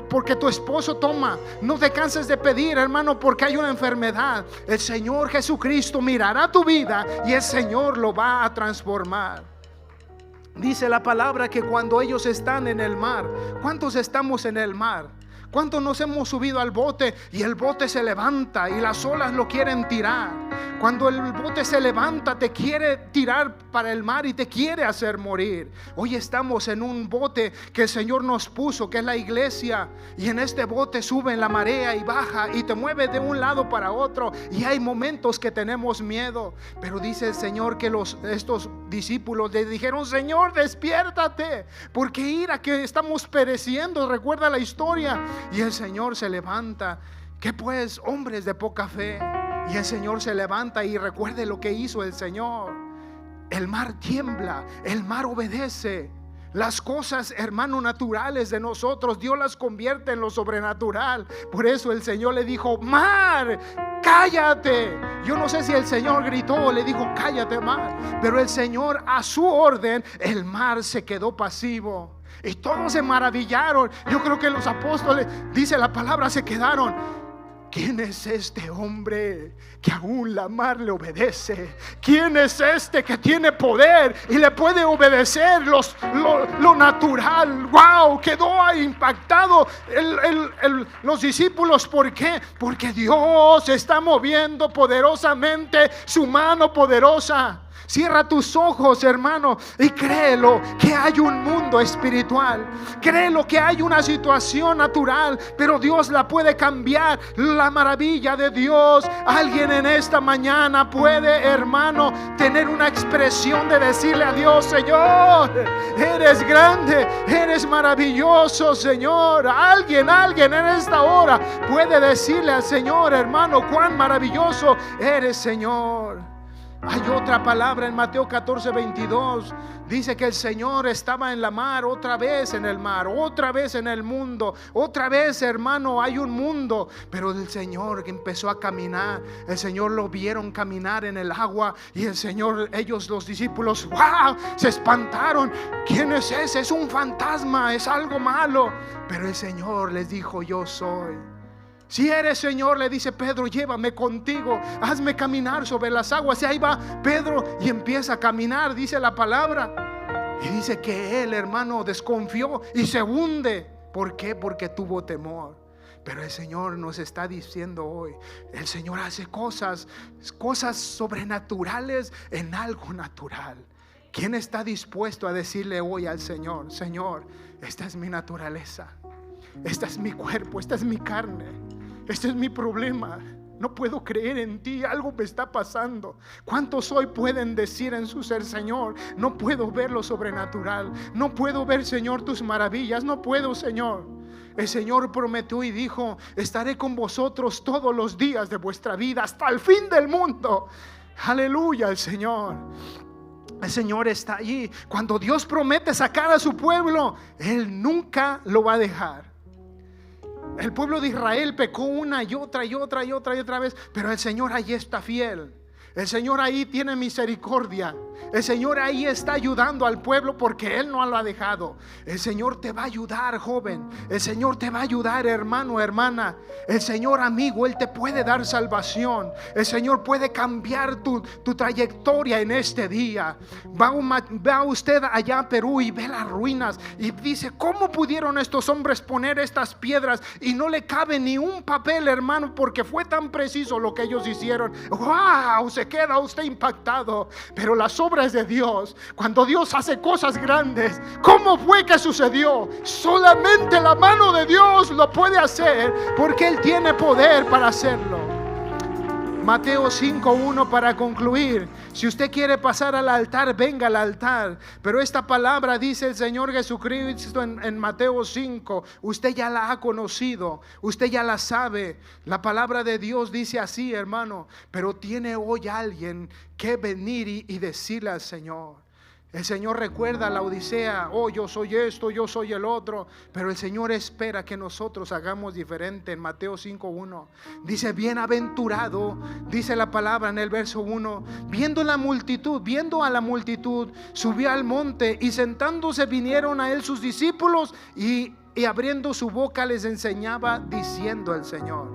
porque tu esposo toma. No te canses de pedir, hermano, porque hay una enfermedad. El Señor Jesucristo mirará tu vida y el Señor lo va a transformar. Dice la palabra que cuando ellos están en el mar, ¿cuántos estamos en el mar? ¿Cuántos nos hemos subido al bote y el bote se levanta y las olas lo quieren tirar? Cuando el bote se levanta, te quiere tirar para el mar y te quiere hacer morir. Hoy estamos en un bote que el Señor nos puso, que es la iglesia, y en este bote sube la marea y baja y te mueve de un lado para otro, y hay momentos que tenemos miedo. Pero dice el Señor que estos discípulos le dijeron: Señor, despiértate, porque ira que estamos pereciendo. Recuerda la historia. Y el Señor se levanta. ¿Qué pues, hombres de poca fe? Y el Señor se levanta y recuerde lo que hizo el Señor. El mar tiembla, el mar obedece. Las cosas, hermano, naturales de nosotros, Dios las convierte en lo sobrenatural. Por eso el Señor le dijo: mar, cállate. Yo no sé si el Señor gritó o le dijo: cállate, mar. Pero el Señor, a su orden, el mar se quedó pasivo. Y todos se maravillaron. Yo creo que los apóstoles, dice la palabra, se quedaron: ¿quién es este hombre que aún la mar le obedece? ¿Quién es este que tiene poder y le puede obedecer lo natural? ¡Wow! Quedó impactado los discípulos. ¿Por qué? Porque Dios está moviendo poderosamente su mano poderosa. Cierra tus ojos, hermano, y créelo que hay un mundo espiritual. Créelo que hay una situación natural, pero Dios la puede cambiar. La maravilla de Dios. Alguien en esta mañana puede, hermano, tener una expresión de decirle a Dios: Señor, eres grande, eres maravilloso, Señor. Alguien en esta hora puede decirle al Señor: hermano, cuán maravilloso eres, Señor. Hay otra palabra en Mateo 14:22. Dice que el Señor estaba en la mar, otra vez en el mar, otra vez en el mundo. Otra vez, hermano, hay un mundo. Pero el Señor que empezó a caminar, el Señor lo vieron caminar en el agua. Y el Señor, ellos, los discípulos, ¡wow!, se espantaron. ¿Quién es ese? Es un fantasma, es algo malo. Pero el Señor les dijo: yo soy. Si eres, Señor, le dice Pedro, llévame contigo, hazme caminar sobre las aguas. Y ahí va Pedro y empieza a caminar, dice la palabra. Y dice que él, hermano, desconfió y se hunde. ¿Por qué? Porque tuvo temor. Pero el Señor nos está diciendo hoy, el Señor hace cosas sobrenaturales en algo natural. ¿Quién está dispuesto a decirle hoy al Señor, Señor, esta es mi naturaleza, este es mi cuerpo, esta es mi carne, este es mi problema? No puedo creer en ti, algo me está pasando. ¿Cuántos hoy pueden decir en su ser, Señor, no puedo ver lo sobrenatural, no puedo ver, Señor, tus maravillas, no puedo, Señor? El Señor prometió y dijo, estaré con vosotros todos los días de vuestra vida hasta el fin del mundo. Aleluya, el Señor está allí. Cuando Dios promete sacar a su pueblo, Él nunca lo va a dejar. El pueblo de Israel pecó una y otra vez, pero el Señor ahí está fiel. El Señor ahí tiene misericordia. El Señor ahí está ayudando al pueblo porque Él no lo ha dejado. El Señor te va a ayudar, joven. El Señor te va a ayudar, hermano, hermana. El Señor, amigo, Él te puede dar salvación. El Señor puede cambiar tu trayectoria en este día. Va usted allá a Perú y ve las ruinas y dice, ¿cómo pudieron estos hombres poner estas piedras y no le cabe ni un papel, hermano? Porque fue tan preciso lo que ellos hicieron. ¡Wow! Se queda usted impactado. Pero las obras de Dios, cuando Dios hace cosas grandes, ¿cómo fue que sucedió? Solamente la mano de Dios lo puede hacer, porque Él tiene poder para hacerlo. Mateo 5:1 para concluir. Si usted quiere pasar al altar, venga al altar. Pero esta palabra dice el Señor Jesucristo en Mateo 5. Usted ya la ha conocido, usted ya la sabe. La palabra de Dios dice así, hermano. Pero tiene hoy alguien que venir y decirle al Señor. El Señor recuerda la Odisea, yo soy esto, yo soy el otro, pero el Señor espera que nosotros hagamos diferente. En Mateo 5:1 dice, bienaventurado, dice la palabra en el verso 1, viendo a la multitud, subió al monte y sentándose vinieron a él sus discípulos y abriendo su boca les enseñaba diciendo el Señor.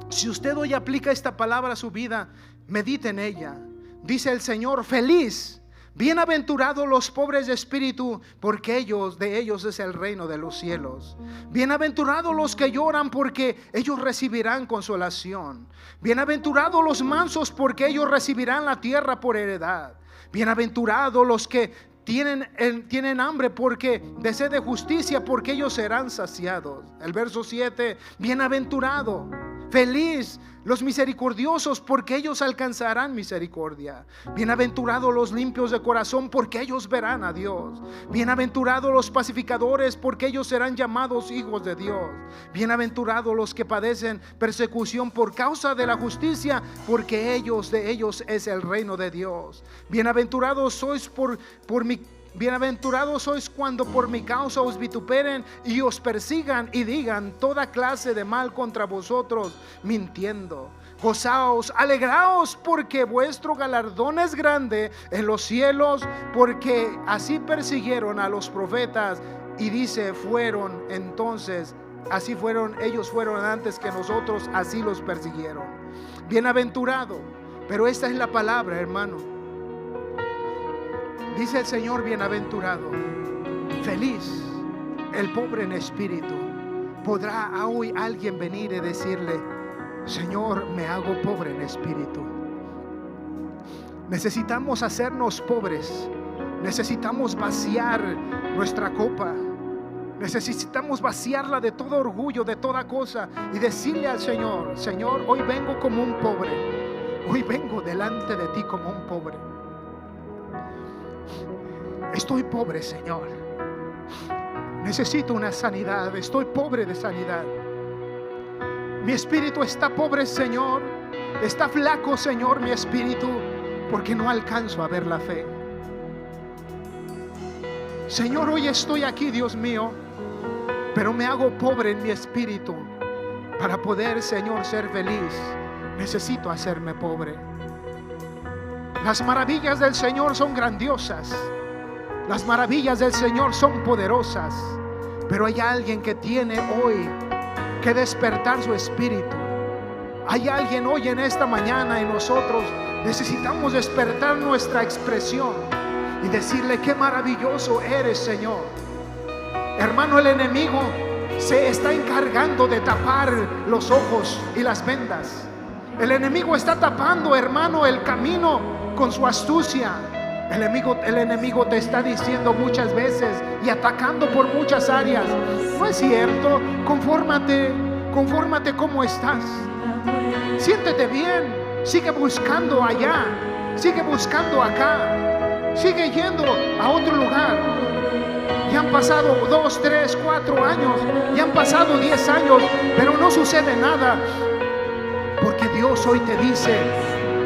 Si usted hoy aplica esta palabra a su vida, medite en ella. Dice el Señor, feliz, bienaventurados los pobres de espíritu, porque de ellos es el reino de los cielos. Bienaventurados los que lloran, porque ellos recibirán consolación. Bienaventurados los mansos, porque ellos recibirán la tierra por heredad. Bienaventurados los que tienen hambre de sed de justicia, porque ellos serán saciados. El verso 7, bienaventurado, feliz los misericordiosos, porque ellos alcanzarán misericordia. Bienaventurados los limpios de corazón, porque ellos verán a Dios. Bienaventurados los pacificadores, porque ellos serán llamados hijos de Dios. Bienaventurados los que padecen persecución por causa de la justicia, porque de ellos es el reino de Dios. Bienaventurados sois Bienaventurados sois cuando por mi causa os vituperen y os persigan y digan toda clase de mal contra vosotros, mintiendo. Gozaos, alegraos, porque vuestro galardón es grande en los cielos, porque así persiguieron a los profetas. Y dice, ellos fueron antes que nosotros, así los persiguieron. Bienaventurado, pero esta es la palabra, hermano. Dice el Señor, bienaventurado, feliz el pobre en espíritu. ¿Podrá hoy alguien venir y decirle, Señor, me hago pobre en espíritu? Necesitamos hacernos pobres. Necesitamos vaciar nuestra copa. Necesitamos vaciarla de todo orgullo, de toda cosa, y decirle al Señor, Señor, hoy vengo como un pobre. Hoy vengo delante de ti como un pobre. Estoy pobre, Señor. Necesito una sanidad. Estoy pobre de sanidad. Mi espíritu está pobre, Señor. Está flaco, Señor, mi espíritu, porque no alcanzo a ver la fe. Señor, hoy estoy aquí, Dios mío, pero me hago pobre en mi espíritu. Para poder, Señor, ser feliz, necesito hacerme pobre. Las maravillas del Señor son grandiosas. Las maravillas del Señor son poderosas. Pero hay alguien que tiene hoy que despertar su espíritu. Hay alguien hoy en esta mañana y nosotros necesitamos despertar nuestra expresión y decirle: qué maravilloso eres, Señor. Hermano, el enemigo se está encargando de tapar los ojos y las vendas. El enemigo está tapando, hermano, el camino con su astucia. El enemigo te está diciendo muchas veces y atacando por muchas áreas: no es cierto, confórmate como estás, siéntete bien, sigue buscando allá, sigue buscando acá, sigue yendo a otro lugar. Ya han pasado 2, 3, 4 años, ya han pasado 10 años, pero no sucede nada, porque Dios hoy te dice: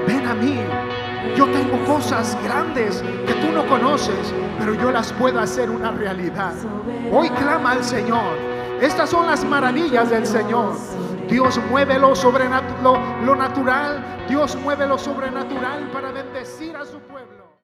ven a mí. Yo tengo cosas grandes que tú no conoces, pero yo las puedo hacer una realidad. Hoy clama al Señor. Estas son las maravillas del Señor. Dios mueve lo sobrenatural. Dios mueve lo sobrenatural para bendecir a su pueblo.